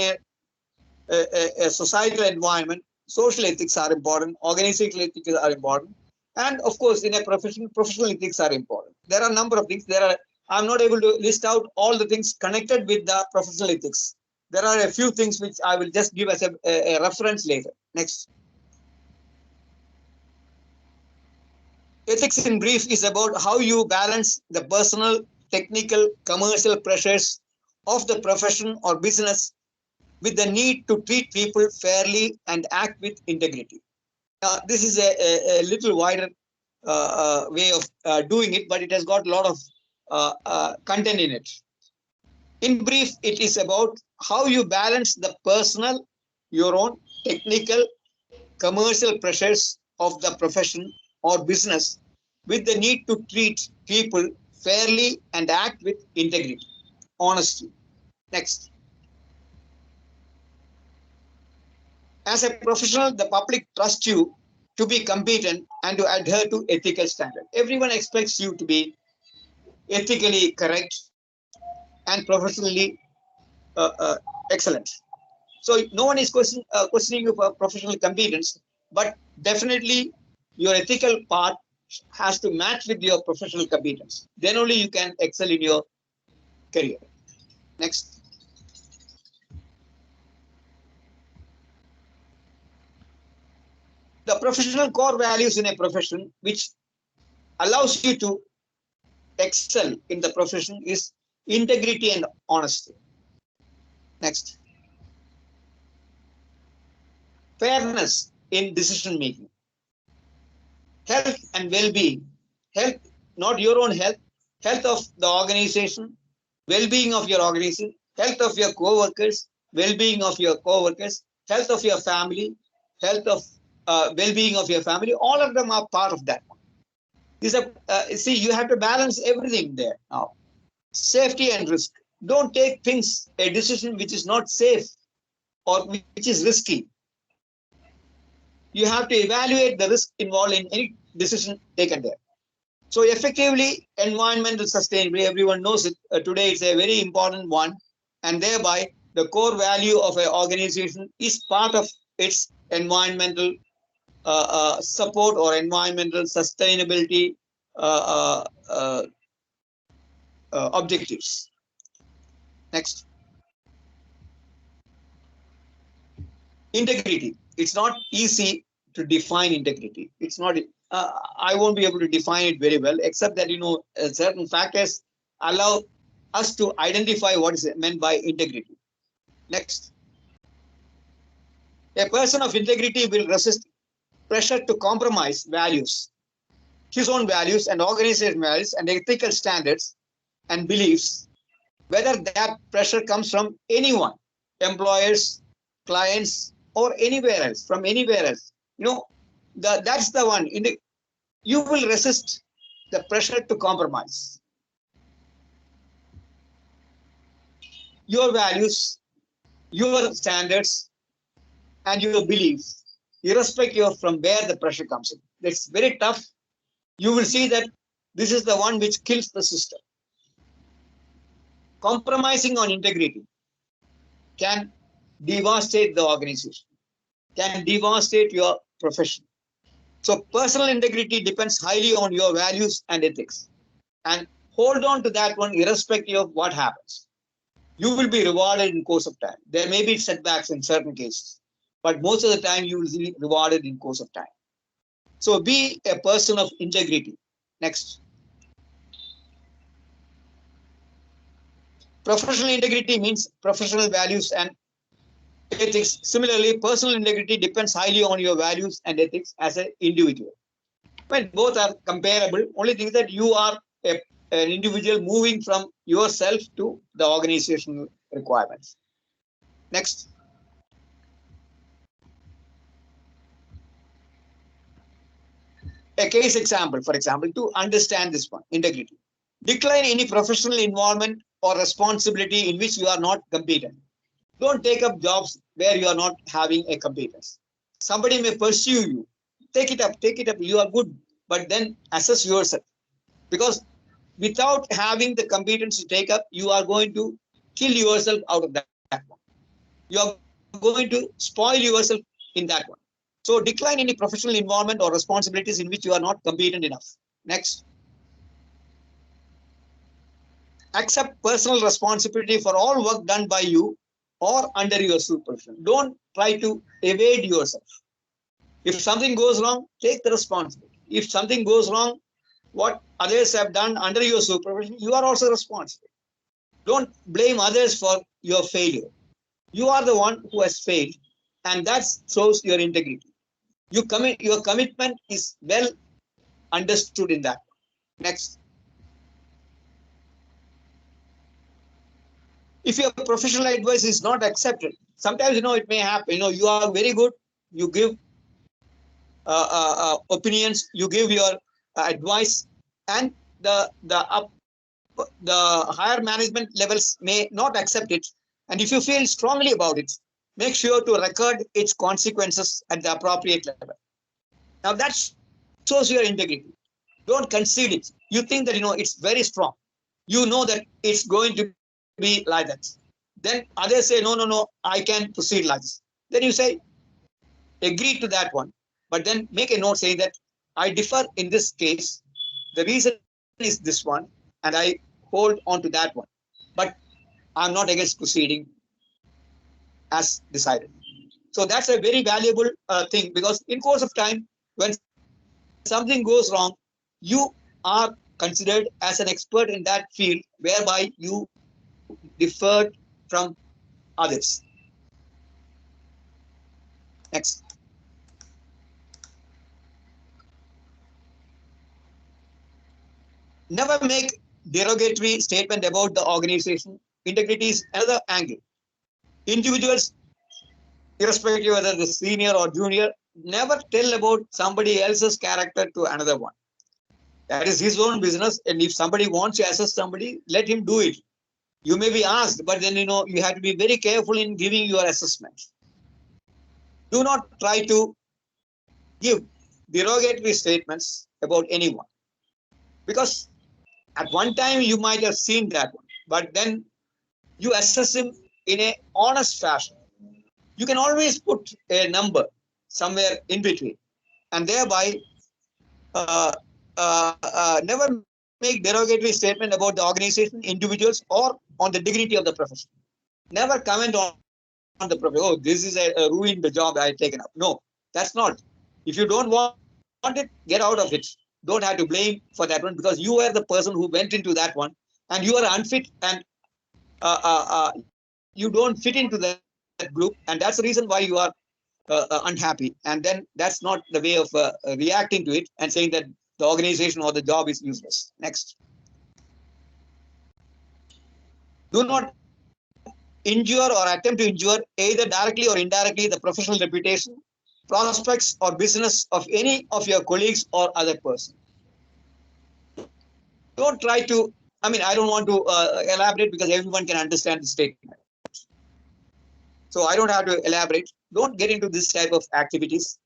a societal environment, social ethics are important, organizational ethics are important, and of course in a professional ethics are important. There are a number of things. I'm not able to list out all the things connected with the professional ethics. There are a few things which I will just give as a reference later. Next. Ethics in brief is about how you balance the personal, technical, commercial pressures of the profession or business with the need to treat people fairly and act with integrity. This is a little wider way of doing it, but it has got a lot of content in it. In brief, it is about how you balance the personal, your own technical, commercial pressures of the profession or business with the need to treat people fairly and act with integrity, honesty. Next. As a professional, the public trusts you to be competent and to adhere to ethical standards. Everyone expects you to be ethically correct and professionally excellent. So no one is questioning you for professional competence, but definitely your ethical part has to match with your professional competence. Then only you can excel in your career. Next. The professional core values in a profession which allows you to excel in the profession is integrity and honesty. Next. Fairness in decision making. Health and well-being. Health, not your own health, health of the organization, well-being of your organization, health of your co-workers, well-being of your co-workers, health of your family, health of well-being of your family. All of them are part of that one. These are, see, you have to balance everything there now. Safety and risk. Don't take a decision which is not safe or which is risky. You have to evaluate the risk involved in any decision taken there. So effectively, environmental sustainability, everyone knows it. Today it's a very important one, and thereby the core value of an organization is part of its environmental support or environmental sustainability objectives. Next. Integrity. It's not easy to define integrity. It's not, I won't be able to define it very well, except that, certain factors allow us to identify what is meant by integrity. Next. A person of integrity will resist pressure to compromise values, his own values and organization values and ethical standards and beliefs, whether that pressure comes from anyone, employers, clients, or anywhere else, from anywhere else. That's the one. You will resist the pressure to compromise your values, your standards, and your beliefs, irrespective of from where the pressure comes in. It's very tough. You will see that this is the one which kills the system. Compromising on integrity can devastate the organization, can devastate your profession. So personal integrity depends highly on your values and ethics. And hold on to that one irrespective of what happens. You will be rewarded in course of time. There may be setbacks in certain cases, but most of the time you will be rewarded in course of time. So be a person of integrity. Next. Professional integrity means professional values and ethics. Similarly, personal integrity depends highly on your values and ethics as an individual. When both are comparable, only thing is that you are an individual moving from yourself to the organizational requirements. Next. A case example, for example, to understand this one, integrity. Decline any professional involvement or responsibility in which you are not competent. Don't take up jobs where you are not having a competence. Somebody may pursue you. Take it up, you are good, but then assess yourself. Because without having the competence to take up, you are going to kill yourself out of that one. You are going to spoil yourself in that one. So decline any professional involvement or responsibilities in which you are not competent enough. Next. Accept personal responsibility for all work done by you or under your supervision. Don't try to evade yourself. If something goes wrong, take the responsibility. If something goes wrong, what others have done under your supervision, you are also responsible. Don't blame others for your failure. You are the one who has failed, and that shows your integrity. Your commitment is well understood in that. Next. If your professional advice is not accepted, sometimes it may happen. You are very good. You give opinions. You give your advice, and the higher management levels may not accept it. And if you feel strongly about it, make sure to record its consequences at the appropriate level. Now that shows your integrity. Don't concede it. You think that it's very strong. You know that it's going to be like that. Then others say, no, I can proceed like this. Then you say, agree to that one, but then make a note saying that I differ in this case. The reason is this one, and I hold on to that one. But I'm not against proceeding as decided. So that's a very valuable thing, because in course of time, when something goes wrong, you are considered as an expert in that field, whereby you differed from others. Next. Never make derogatory statement about the organization. Integrity is another angle. Individuals, irrespective whether the senior or junior, never tell about somebody else's character to another one. That is his own business. And if somebody wants to assess somebody, let him do it. You may be asked, but then, you have to be very careful in giving your assessment. Do not try to give derogatory statements about anyone, because at one time you might have seen that one, but then you assess him in a honest fashion. You can always put a number somewhere in between, and thereby never make derogatory statement about the organization, individuals, or on the dignity of the profession. Never comment on the profession. Oh, this is a ruined the job I had taken up. No, that's not. If you don't want it, get out of it. Don't have to blame for that one, because you were the person who went into that one, and you are unfit, and you don't fit into that group, and that's the reason why you are unhappy. And then that's not the way of reacting to it and saying that the organization or the job is useless. Next. Do not injure or attempt to injure, either directly or indirectly, the professional reputation, prospects, or business of any of your colleagues or other person. Don't try to, I don't want to elaborate, because everyone can understand the statement. So I don't have to elaborate. Don't get into this type of activities.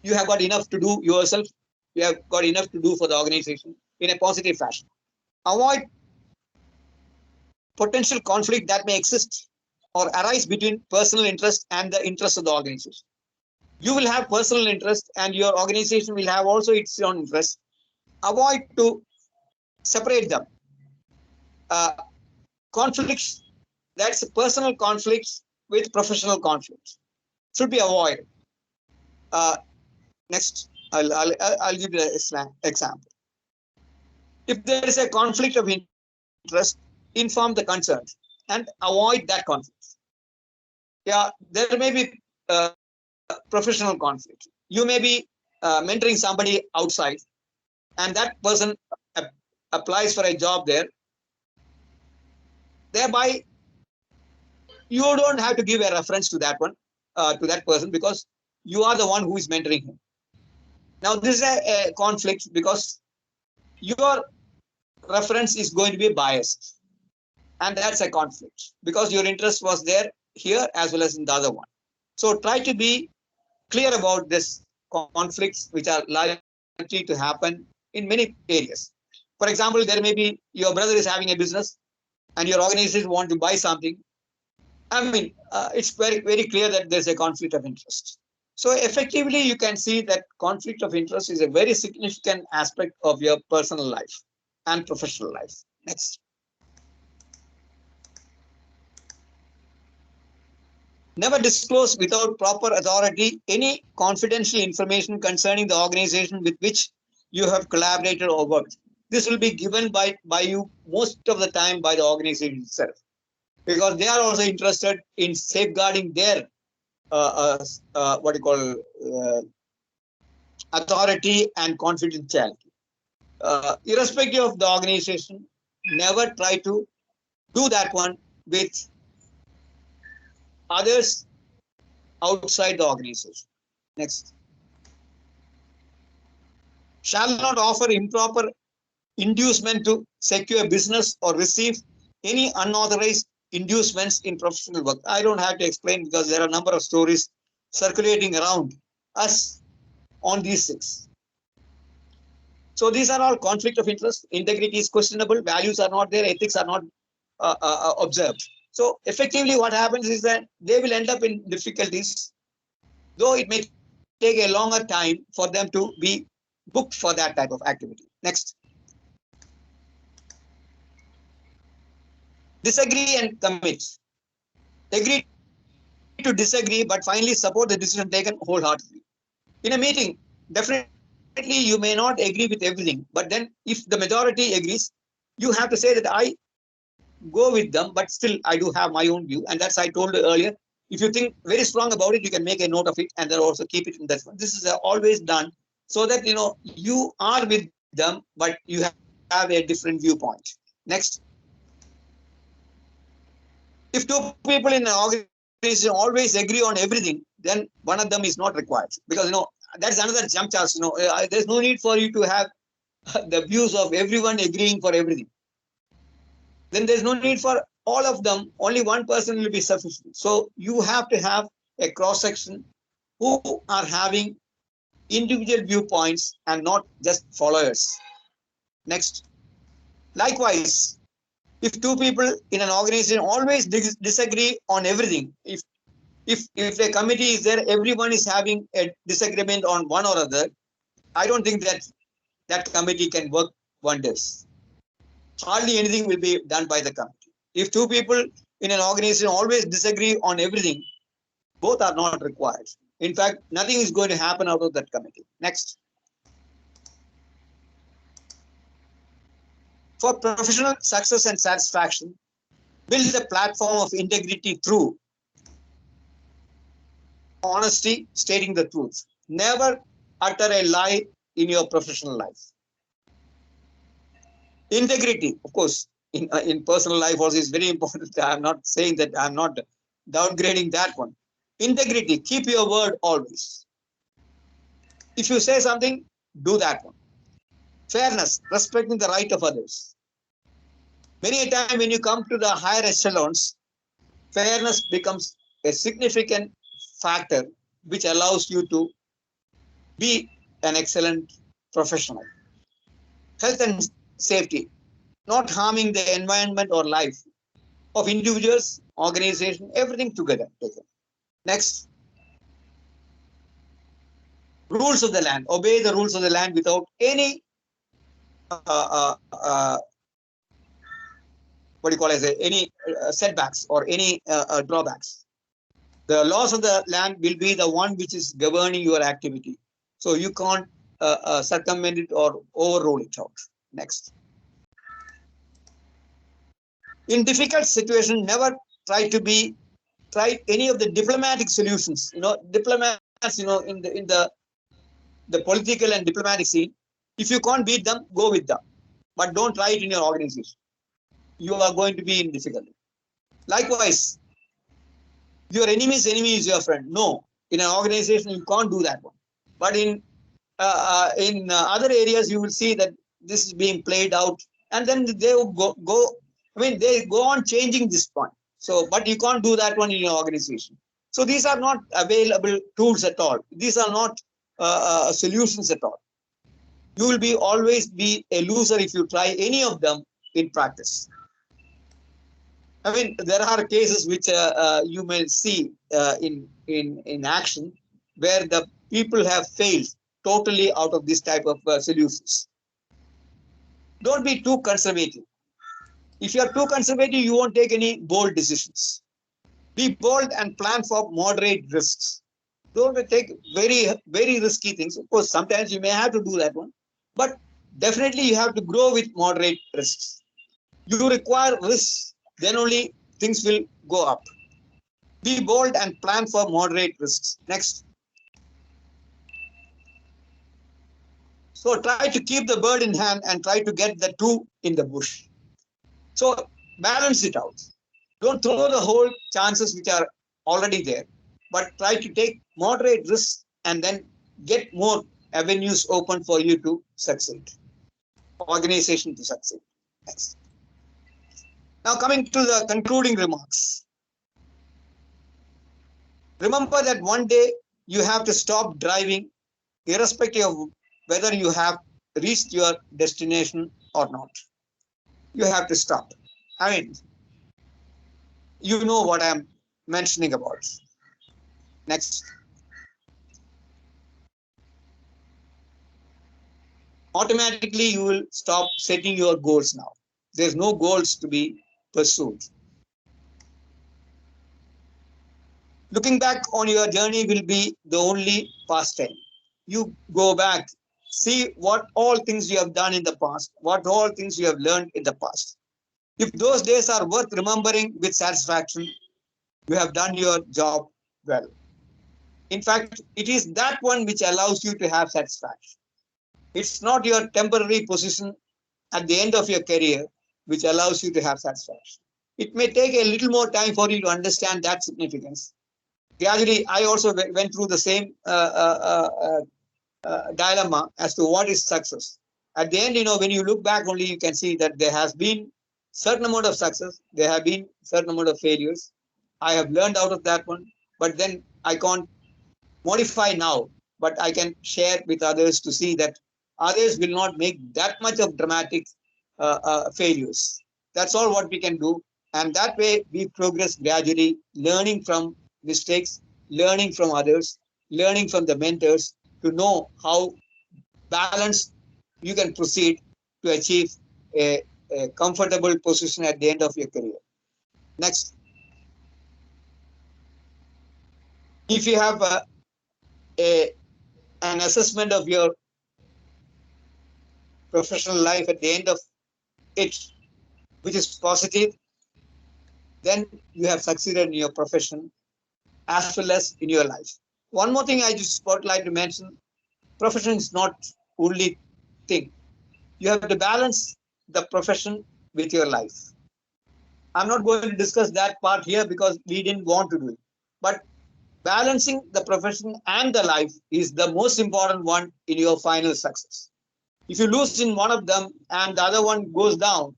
You have got enough to do yourself. You have got enough to do for the organization in a positive fashion. Avoid potential conflict that may exist or arise between personal interest and the interest of the organization. You will have personal interest, and your organization will have also its own interest. Avoid to separate them. Conflicts, that's personal conflicts with professional conflicts, should be avoided. Next, I'll give you an example. If there is a conflict of interest, inform the concerned and avoid that conflict. Yeah, there may be professional conflict. You may be mentoring somebody outside, and that person applies for a job there. Thereby, you don't have to give a reference to that one, to that person, because you are the one who is mentoring him. Now, this is a conflict, because your reference is going to be biased, and that's a conflict, because your interest was there here as well as in the other one. So try to be clear about this conflicts, which are likely to happen in many areas. For example, there may be your brother is having a business, and your organization want to buy something. It's very, very clear that there's a conflict of interest. So effectively, you can see that conflict of interest is a very significant aspect of your personal life and professional life. Next. Never disclose without proper authority any confidential information concerning the organization with which you have collaborated or worked. This will be given by you most of the time by the organization itself, because they are also interested in safeguarding their authority and confidentiality. Irrespective of the organization, never try to do that one with others outside the organization. Next. Shall not offer improper inducement to secure business or receive any unauthorized inducements in professional work. I don't have to explain, because there are a number of stories circulating around us on these 6. So these are all conflict of interest. Integrity is questionable. Values are not there. Ethics are not observed. So effectively what happens is that they will end up in difficulties, though it may take a longer time for them to be booked for that type of activity. Next. Disagree and commit. Agree to disagree, but finally support the decision taken wholeheartedly. In a meeting, definitely you may not agree with everything, but then if the majority agrees, you have to say that I go with them, but still I do have my own view. And that's I told you earlier. If you think very strong about it, you can make a note of it and then also keep it in that one. This is always done so that you are with them, but you have a different viewpoint. Next. If two people in an organization always agree on everything, then one of them is not required, because that's another jump charge. There's no need for you to have the views of everyone agreeing for everything. Then there's no need for all of them. Only one person will be sufficient. So you have to have a cross section who are having individual viewpoints and not just followers. Next. Likewise, if two people in an organization always disagree on everything, if a committee is there, everyone is having a disagreement on one or other, I don't think that committee can work wonders. Hardly anything will be done by the committee. If two people in an organization always disagree on everything, both are not required. In fact, nothing is going to happen out of that committee. Next. For professional success and satisfaction, build a platform of integrity through honesty, stating the truth. Never utter a lie in your professional life. Integrity, of course, in personal life also is very important. I'm not saying that, I'm not downgrading that one. Integrity, keep your word always. If you say something, do that one. Fairness, respecting the right of others. Many a time when you come to the higher echelons, fairness becomes a significant factor which allows you to be an excellent professional. Health and safety, not harming the environment or life of individuals, organization, everything together. Next. Rules of the land, obey the rules of the land without any setbacks or any drawbacks. The laws of the land will be the one which is governing your activity. So you can't circumvent it or overrule it out. Next. In difficult situation, never try any of the diplomatic solutions. Diplomats, in the political and diplomatic scene, if you can't beat them, go with them. But don't try it in your organization. You are going to be in difficulty. Likewise, your enemy's enemy is your friend. No, in an organization, you can't do that one. But in other areas, you will see that this is being played out, and then they will they go on changing this point. So, but you can't do that one in your organization. So these are not available tools at all. These are not solutions at all. You will always be a loser if you try any of them in practice. There are cases which you may see in action where the people have failed totally out of this type of solutions. Don't be too conservative. If you are too conservative, you won't take any bold decisions. Be bold and plan for moderate risks. Don't take very, very risky things. Of course, sometimes you may have to do that one, but definitely you have to grow with moderate risks. You require risks, then only things will go up. Be bold and plan for moderate risks. Next. So try to keep the bird in hand and try to get the two in the bush. So balance it out. Don't throw the whole chances which are already there, but try to take moderate risks and then get more avenues open for you to succeed, organization to succeed. Next. Now coming to the concluding remarks. Remember that one day you have to stop driving, irrespective of whether you have reached your destination or not. You have to stop. You know what I'm mentioning about. Next. Automatically, you will stop setting your goals now. There's no goals to be pursued. Looking back on your journey will be the only pastime. You go back, see what all things you have done in the past, what all things you have learned in the past. If those days are worth remembering with satisfaction, you have done your job well. In fact, it is that one which allows you to have satisfaction. It's not your temporary position at the end of your career, which allows you to have satisfaction. It may take a little more time for you to understand that significance. Gradually, I also went through the same dilemma as to what is success. At the end, when you look back only, you can see that there has been certain amount of success, there have been certain amount of failures. I have learned out of that one, but then I can't modify now, but I can share with others to see that others will not make that much of dramatic failures. That's all what we can do. And that way we progress gradually, learning from mistakes, learning from others, learning from the mentors to know how balanced you can proceed to achieve a comfortable position at the end of your career. Next. If you have an assessment of your professional life at the end of it, which is positive, then you have succeeded in your profession as well as in your life. One more thing I just would like to mention, profession is not only thing. You have to balance the profession with your life. I'm not going to discuss that part here because we didn't want to do it. But balancing the profession and the life is the most important one in your final success. If you lose in one of them and the other one goes down,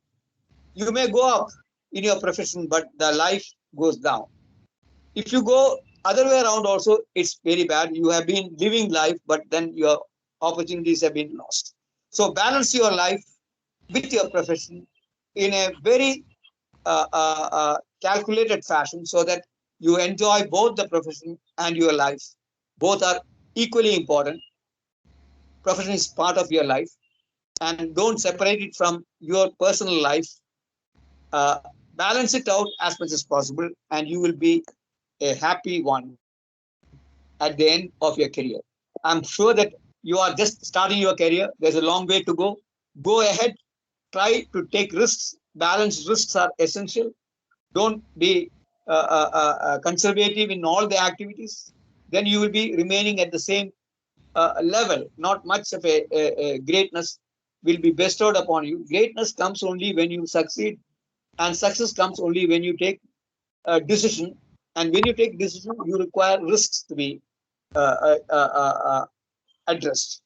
you may go up in your profession, but the life goes down. If you go other way around also, it's very bad. You have been living life, but then your opportunities have been lost. So balance your life with your profession in a very calculated fashion so that you enjoy both the profession and your life. Both are equally important. Profession is part of your life, and don't separate it from your personal life. Balance it out as much as possible, and you will be a happy one at the end of your career. I'm sure that you are just starting your career. There's a long way to go. Go ahead, try to take risks. Balanced risks are essential. Don't be conservative in all the activities. Then you will be remaining at the same level. Not much of a greatness will be bestowed upon you. Greatness comes only when you succeed, and success comes only when you take a decision. And when you take decision, you require risks to be addressed.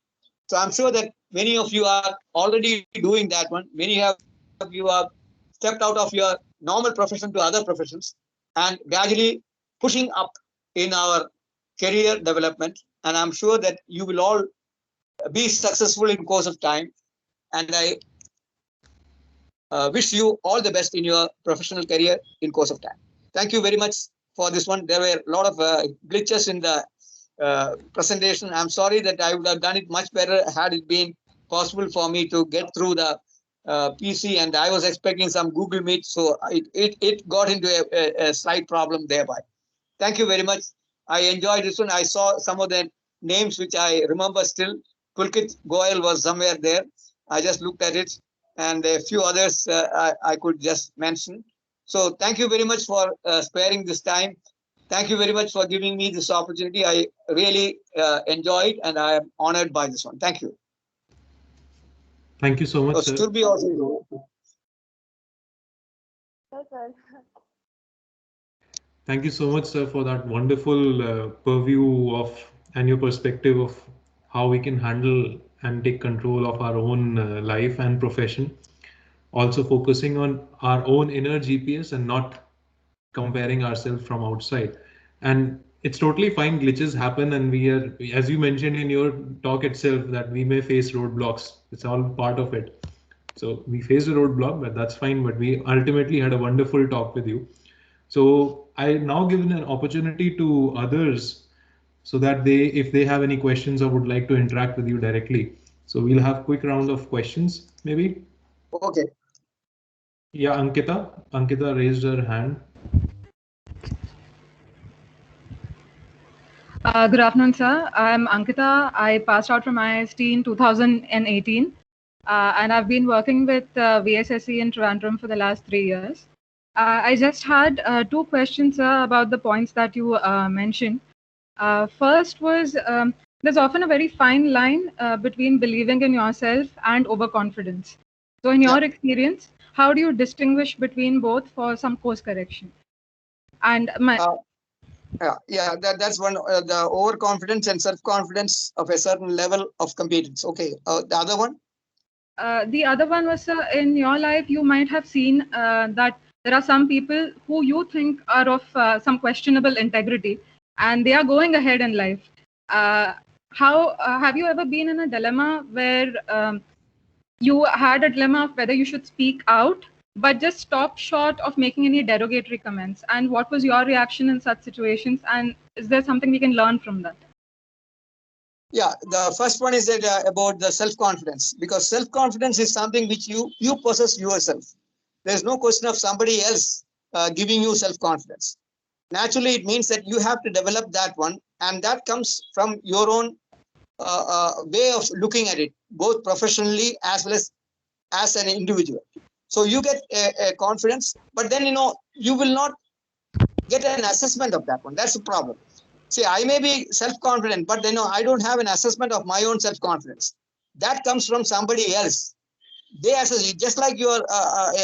So I'm sure that many of you are already doing that one. Many of you have stepped out of your normal profession to other professions and gradually pushing up in our career development. And I'm sure that you will all be successful in course of time. And I wish you all the best in your professional career in course of time. Thank you very much for this one. There were a lot of glitches in the presentation. I'm sorry that I would have done it much better had it been possible for me to get through the PC, and I was expecting some Google Meet, so it got into a slight problem thereby. Thank you very much. I enjoyed this one. I saw some of the names which I remember still. Pulkit Goyal was somewhere there. I just looked at it, and a few others I could just mention. So thank you very much for sparing this time. Thank you very much for giving me this opportunity. I really enjoyed, and I am honored by this one. Thank you. Thank you so much, sir. Surbhi also. Thank you so much, sir, for that wonderful purview of and your perspective of how we can handle and take control of our own life and profession. Also focusing on our own inner GPS and not comparing ourselves from outside. And it's totally fine, glitches happen, and we are, as you mentioned in your talk itself, that we may face roadblocks. It's all part of it. So we faced a roadblock, but that's fine. But we ultimately had a wonderful talk with you. So I now give an opportunity to others so that they, if they have any questions or would like to interact with you directly. So we'll have quick round of questions, maybe. Okay. Yeah, Ankita. Ankita raised her hand. Good afternoon, sir. I'm Ankita. I passed out from IST in 2018, and I've been working with VSSE in Trivandrum for the last 3 years. I just had 2 questions, sir, about the points that you mentioned. First was, there's often a very fine line between believing in yourself and overconfidence. So in your experience, how do you distinguish between both for some course correction? And that's one, the overconfidence and self-confidence of a certain level of competence. Okay, the other one? The other one was, in your life, you might have seen that there are some people who you think are of some questionable integrity, and they are going ahead in life. How have you ever been in a dilemma where you had a dilemma of whether you should speak out, but just stopped short of making any derogatory comments? And what was your reaction in such situations? And is there something we can learn from that? Yeah, the first one is that about the self-confidence, because self-confidence is something which you possess yourself. There's no question of somebody else giving you self-confidence. Naturally, it means that you have to develop that one, and that comes from your own way of looking at it, both professionally as well as an individual. So you get a confidence, but then you will not get an assessment of that one. That's the problem. See, I may be self-confident, but I don't have an assessment of my own self-confidence. That comes from somebody else. They assess you, just like your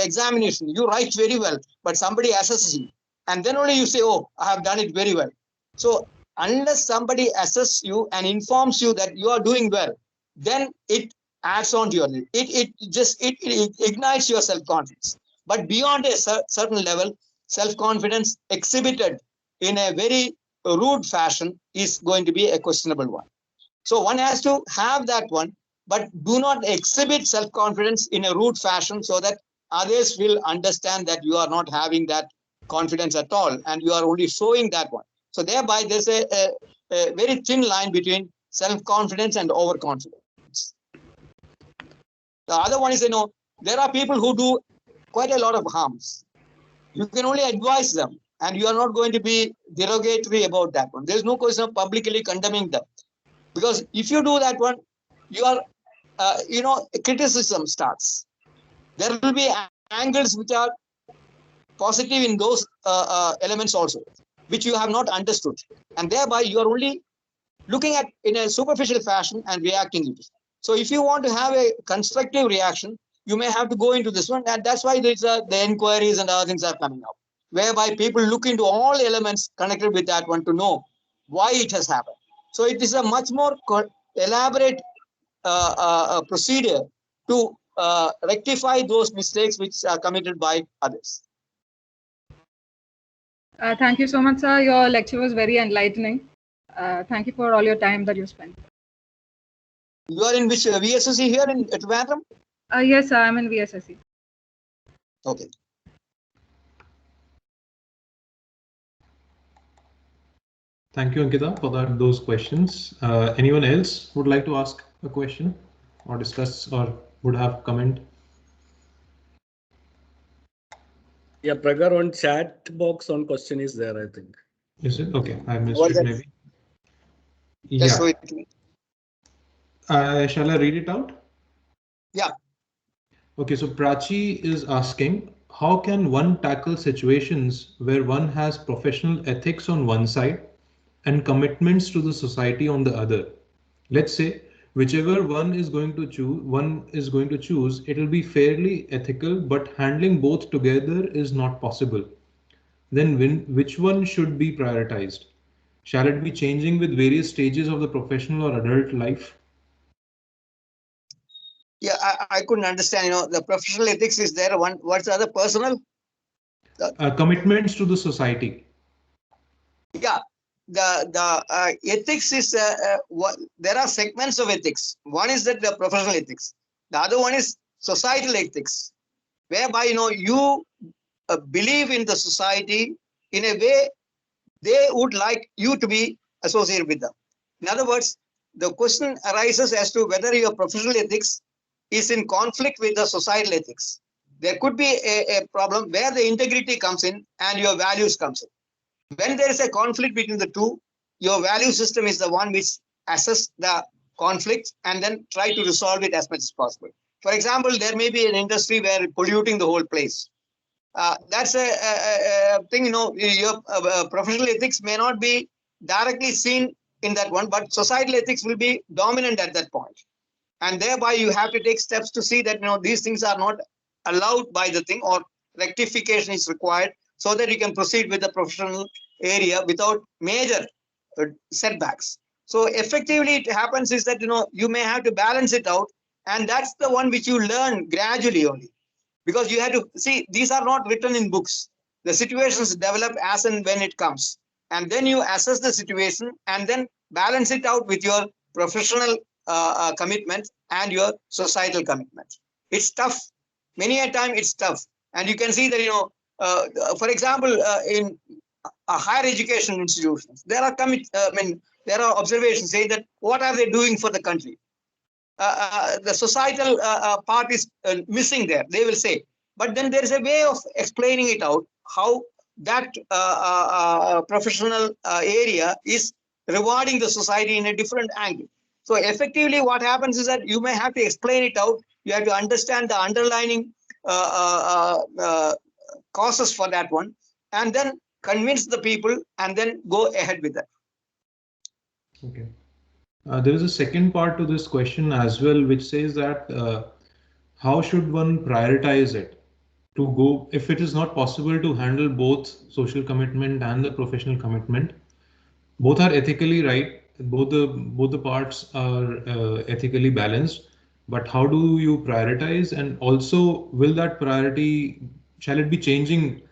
examination. You write very well, but somebody assesses you, and then only you say, "Oh, I have done it very well." So unless somebody assesses you and informs you that you are doing well, then it adds on to your it ignites your self-confidence. But beyond a certain level, self-confidence exhibited in a very rude fashion is going to be a questionable one. So one has to have that one, but do not exhibit self-confidence in a rude fashion so that others will understand that you are not having that confidence at all and you are only showing that one. So thereby there's a very thin line between self-confidence and overconfidence. The other one is, there are people who do quite a lot of harms. You can only advise them, and you are not going to be derogatory about that one. There's no question of publicly condemning them. Because if you do that one, you are, criticism starts. There will be angles which are positive in those elements also, which you have not understood. And thereby you are only looking at in a superficial fashion and reacting to it. So if you want to have a constructive reaction, you may have to go into this one. And that's why there's the inquiries and other things are coming up, whereby people look into all elements connected with that one to know why it has happened. So it is a much more elaborate procedure to rectify those mistakes which are committed by others. Thank you so much, sir. Your lecture was very enlightening. Thank you for all your time that you spent. You are in which VSSC here in Trivandrum? Yes, sir, I'm in VSSC. Okay. Thank you, Ankita, for those questions. Anyone else would like to ask a question or discuss or would have comment? Yeah, Pragar, on chat box on question is there, I think. Is it? Okay, I missed it maybe. Just Yeah. wait. Shall I read it out? Yeah. Okay, so Prachi is asking, how can one tackle situations where one has professional ethics on one side and commitments to the society on the other? Let's say whichever one is going to choose, it will be fairly ethical, but handling both together is not possible. Then which one should be prioritized? Shall it be changing with various stages of the professional or adult life? Yeah, I couldn't understand. The professional ethics is there. One, what's the other? Personal? Commitments to the society. Yeah, the ethics is there are segments of ethics. One is that the professional ethics. The other one is societal ethics, whereby you believe in the society in a way they would like you to be associated with them. In other words, the question arises as to whether your professional ethics is in conflict with the societal ethics. There could be a problem where the integrity comes in and your values comes in. When there is a conflict between the two, your value system is the one which assesses the conflict and then try to resolve it as much as possible. For example, there may be an industry where polluting the whole place. That's a thing, your professional ethics may not be directly seen in that one, but societal ethics will be dominant at that point. and thereby you have to take steps to see that these things are not allowed by the thing, or rectification is required, so that you can proceed with the professional area without major setbacks. So effectively it happens is that you may have to balance it out, and that's the one which you learn gradually only, because you have to see these are not written in books. The situations develop as and when it comes, and then you assess the situation and then balance it out with your professional commitment and your societal commitment. It's tough. Many a time it's tough, and you can see that for example, in higher education institutions, there are there are observations saying that what are they doing for the country. The societal part is missing there, they will say. But then there is a way of explaining it out, how that professional area is rewarding the society in a different angle. So effectively what happens is that you may have to explain it out. You have to understand the underlying causes for that one, and then convince the people and then go ahead with that. Okay. There is a second part to this question as well, which says that how should one prioritize it to go, if it is not possible to handle both social commitment and the professional commitment? Both are ethically right. Both the parts are ethically balanced. But how do you prioritize? And also, will that priority, shall it be changing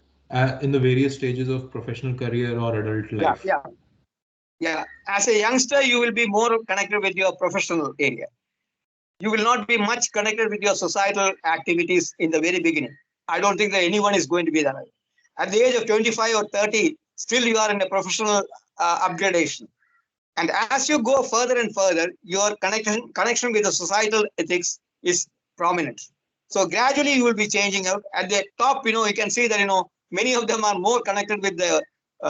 in the various stages of professional career or adult life? Yeah. As a youngster, you will be more connected with your professional area. You will not be much connected with your societal activities in the very beginning. I don't think that anyone is going to be that. At the age of 25 or 30, still you are in a professional upgradation. And as you go further and further, your connection with the societal ethics is prominent. So gradually you will be changing out. At the top, you can see that, many of them are more connected with the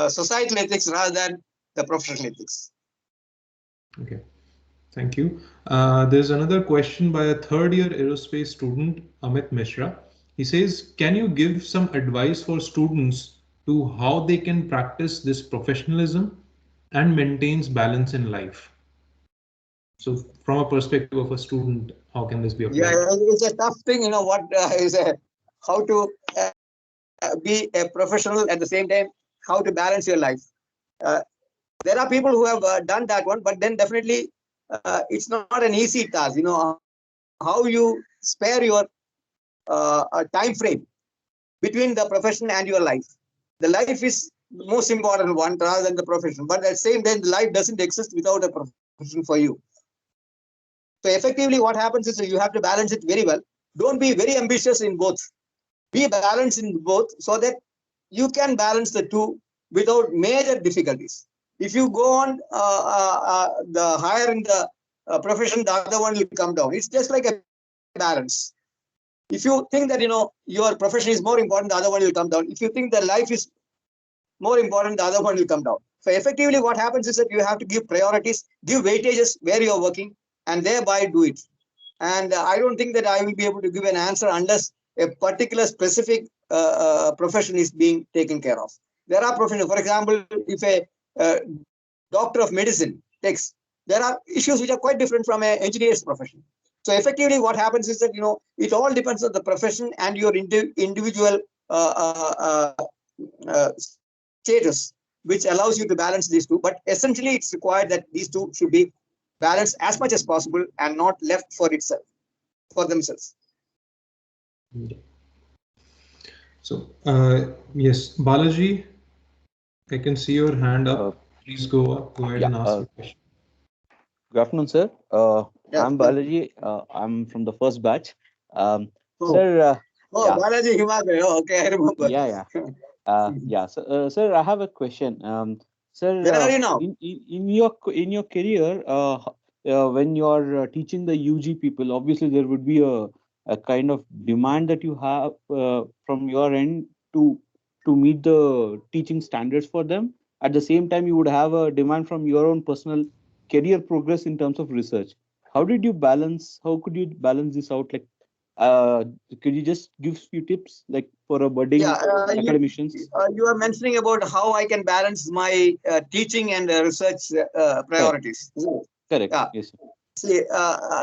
societal ethics rather than the professional ethics. Okay, thank you. There's another question by a third-year aerospace student, Amit Mishra. He says, can you give some advice for students to how they can practice this professionalism and maintains balance in life? So from a perspective of a student, how can this be applied? Yeah, it's a tough thing, how to be a professional at the same time, how to balance your life. There are people who have done that one, but then definitely it's not an easy task. How you spare your time frame between the profession and your life. The life is the most important one rather than the profession. But at the same time, the life doesn't exist without a profession for you. So effectively, what happens is you have to balance it very well. Don't be very ambitious in both. Be balanced in both so that you can balance the two without major difficulties. If you go on the higher in the profession, the other one will come down. It's just like a balance. If you think that your profession is more important, the other one will come down. If you think that life is more important, the other one will come down. So effectively, what happens is that you have to give priorities, give weightages where you are working, and thereby do it. And I don't think that I will be able to give an answer unless a particular specific profession is being taken care of. There are professions, for example, if a doctor of medicine takes, there are issues which are quite different from an engineer's profession. So effectively, what happens is that it all depends on the profession and your individual status, which allows you to balance these two. But essentially, it's required that these two should be balanced as much as possible and not left for themselves. So yes, Balaji, I can see your hand up. Please go ahead and ask your question. Good afternoon, sir. I'm Balaji. I'm from the first batch. Sir. Balaji Himakar. Okay, I remember. Yeah. So, sir, I have a question. Sir, where are you now? In your career, when you are teaching the UG people, obviously there would be a kind of demand that you have from your end to meet the teaching standards for them. At the same time, you would have a demand from your own personal career progress in terms of research. How could you balance this out? Like, could you just give few tips, like for a budding academicians? You are mentioning about how I can balance my teaching and research priorities. Correct. Yes, sir. See,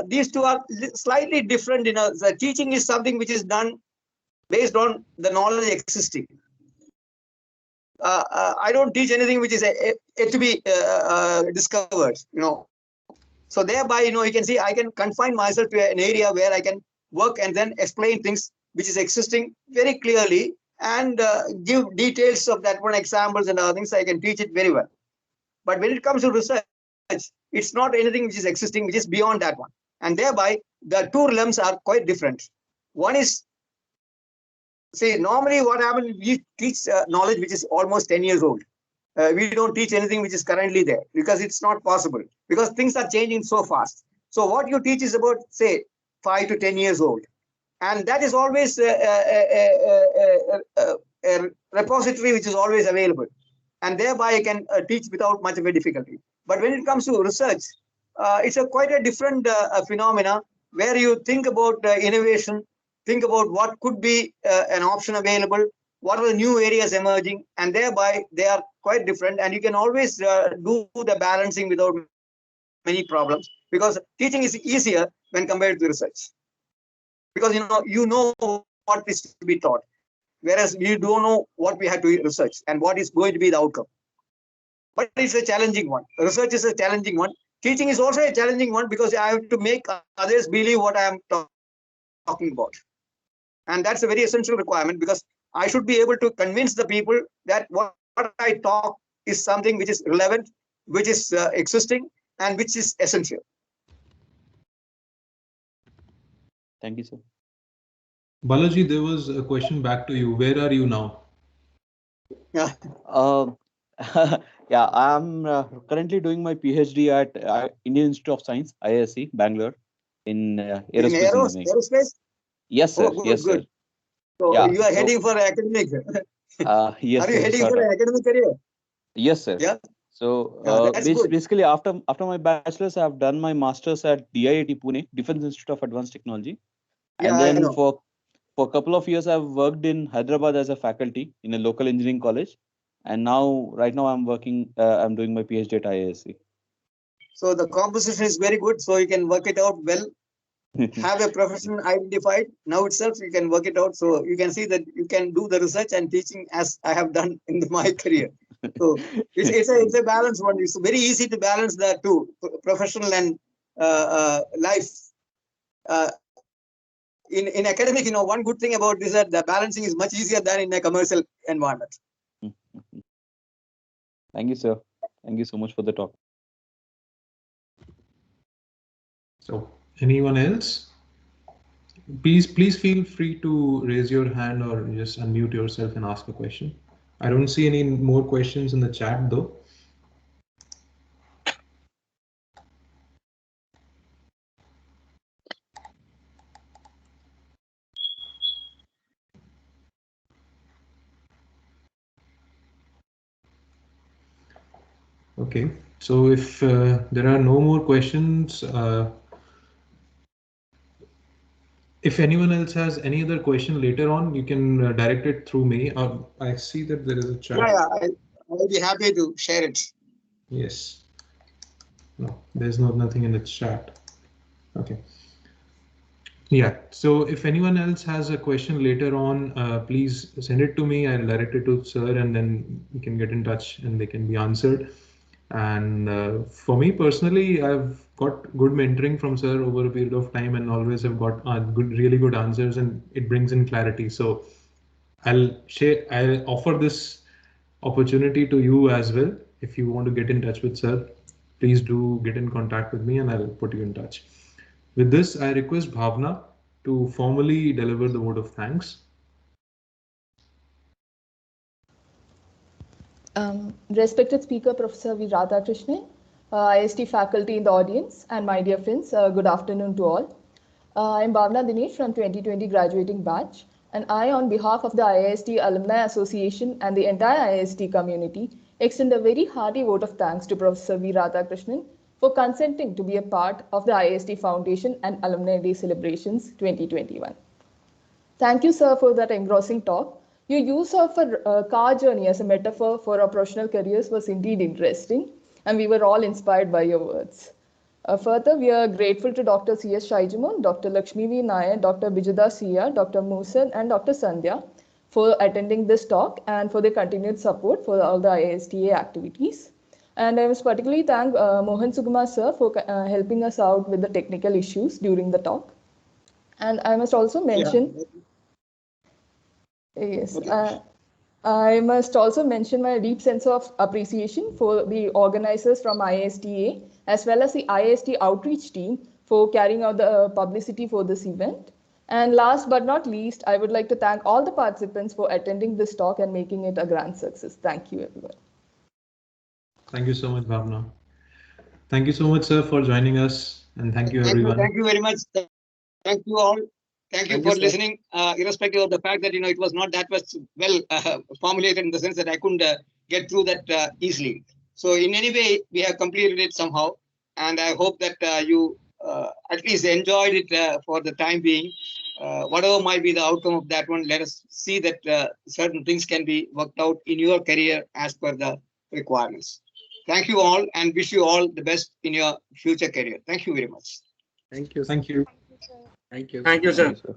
these two are slightly different. The teaching is something which is done based on the knowledge existing. I don't teach anything which is yet to be discovered. So thereby, you can see I can confine myself to an area where I can work and then explain things which is existing very clearly and give details of that one, examples and other things. I can teach it very well. But when it comes to research, it's not anything which is existing, which is beyond that one. And thereby, the two realms are quite different. One is, see, normally what happens, we teach knowledge which is almost 10 years old. We don't teach anything which is currently there because it's not possible, because things are changing so fast. So what you teach is about, say, 5 to 10 years old. And that is always a repository which is always available. And thereby I can teach without much of a difficulty. But when it comes to research, it's quite a different phenomena where you think about innovation, think about what could be an option available, what are the new areas emerging, and thereby they are quite different. And you can always do the balancing without many problems, because teaching is easier when compared to research. Because you know what is to be taught, whereas we don't know what we have to research and what is going to be the outcome. But it's a challenging one. Research is a challenging one. Teaching is also a challenging one, because I have to make others believe what I am talking about. And that's a very essential requirement, because I should be able to convince the people that what I talk is something which is relevant, which is existing, and which is essential. Thank you, sir. Balaji, there was a question back to you. Where are you now? Yeah. Yeah, I'm currently doing my PhD at Indian Institute of Science, IISc, Bangalore, in aerospace engineering. Aerospace? Yes, sir. Oh, good, yes, good. sir. So Yeah, you are so- heading for academic. Yes, Are you sir, heading sort for of. an academic career? Yes, sir. Yeah. So That's good. basically, after my bachelor's, I've done my master's at DIIT Pune, Defense Institute of Advanced Technology, Yeah, and I then know. for a couple of years, I've worked in Hyderabad as a faculty in a local engineering college, and right now, I'm working. I'm doing my PhD at IISc. So the composition is very good. So you can work it out well. Have a profession identified. Now itself, you can work it out. So you can see that you can do the research and teaching as I have done in my career. So it's a balance one. It's very easy to balance the two, professional and life. In academic, one good thing about this is that the balancing is much easier than in a commercial environment. Thank you, sir. Thank you so much for the talk. So, anyone else? Please feel free to raise your hand or just unmute yourself and ask a question. I don't see any more questions in the chat though. Okay, so if there are no more questions, if anyone else has any other question later on, you can direct it through me. I see that there is a chat. Yeah, I'll be happy to share it. Yes. No, there's nothing in the chat. Okay. Yeah. So if anyone else has a question later on, please send it to me. I'll direct it to sir, and then we can get in touch and they can be answered. And for me personally, I've got good mentoring from sir over a period of time, and always have got really good answers, and it brings in clarity. So I'll offer this opportunity to you as well. If you want to get in touch with sir, please do get in contact with me, and I'll put you in touch. With this, I request Bhavna to formally deliver the word of thanks. Respected speaker, Professor V. Radhakrishnan, IST faculty in the audience, and my dear friends, good afternoon to all. I'm Bhavna Dinesh from 2020 graduating batch, and I, on behalf of the IIST Alumni Association and the entire IIST community, extend a very hearty vote of thanks to Professor V. Radhakrishnan for consenting to be a part of the IIST Foundation and Alumni Day celebrations 2021. Thank you, sir, for that engrossing talk. Your use of a car journey as a metaphor for our professional careers was indeed interesting, and we were all inspired by your words. Further, we are grateful to Dr. C.S. Shaijamoon, Dr. Lakshmi V. Nair, Dr. Bijada Sia, Dr. Musan, and Dr. Sandhya for attending this talk and for their continued support for all the ISTA activities. And I must particularly thank Mohan Sugama sir for helping us out with the technical issues during the talk. And I must also mention, yes, Okay. I must also mention my deep sense of appreciation for the organizers from ISTA as well as the IST outreach team for carrying out the publicity for this event. And last but not least, I would like to thank all the participants for attending this talk and making it a grand success. Thank you, everyone. Thank you so much, Bhavna. Thank you so much, sir, for joining us. And thank you, everyone. Thank you very much. Thank you all. Thank you Thank you, for sir. listening, irrespective of the fact that it was not that much well formulated in the sense that I couldn't get through that easily. So in any way, we have completed it somehow, and I hope that you at least enjoyed it for the time being. Whatever might be the outcome of that one, let us see that certain things can be worked out in your career as per the requirements. Thank you all, and wish you all the best in your future career. Thank you very much. Thank you. Thank you. Thank you. Thank you, sir. Sir.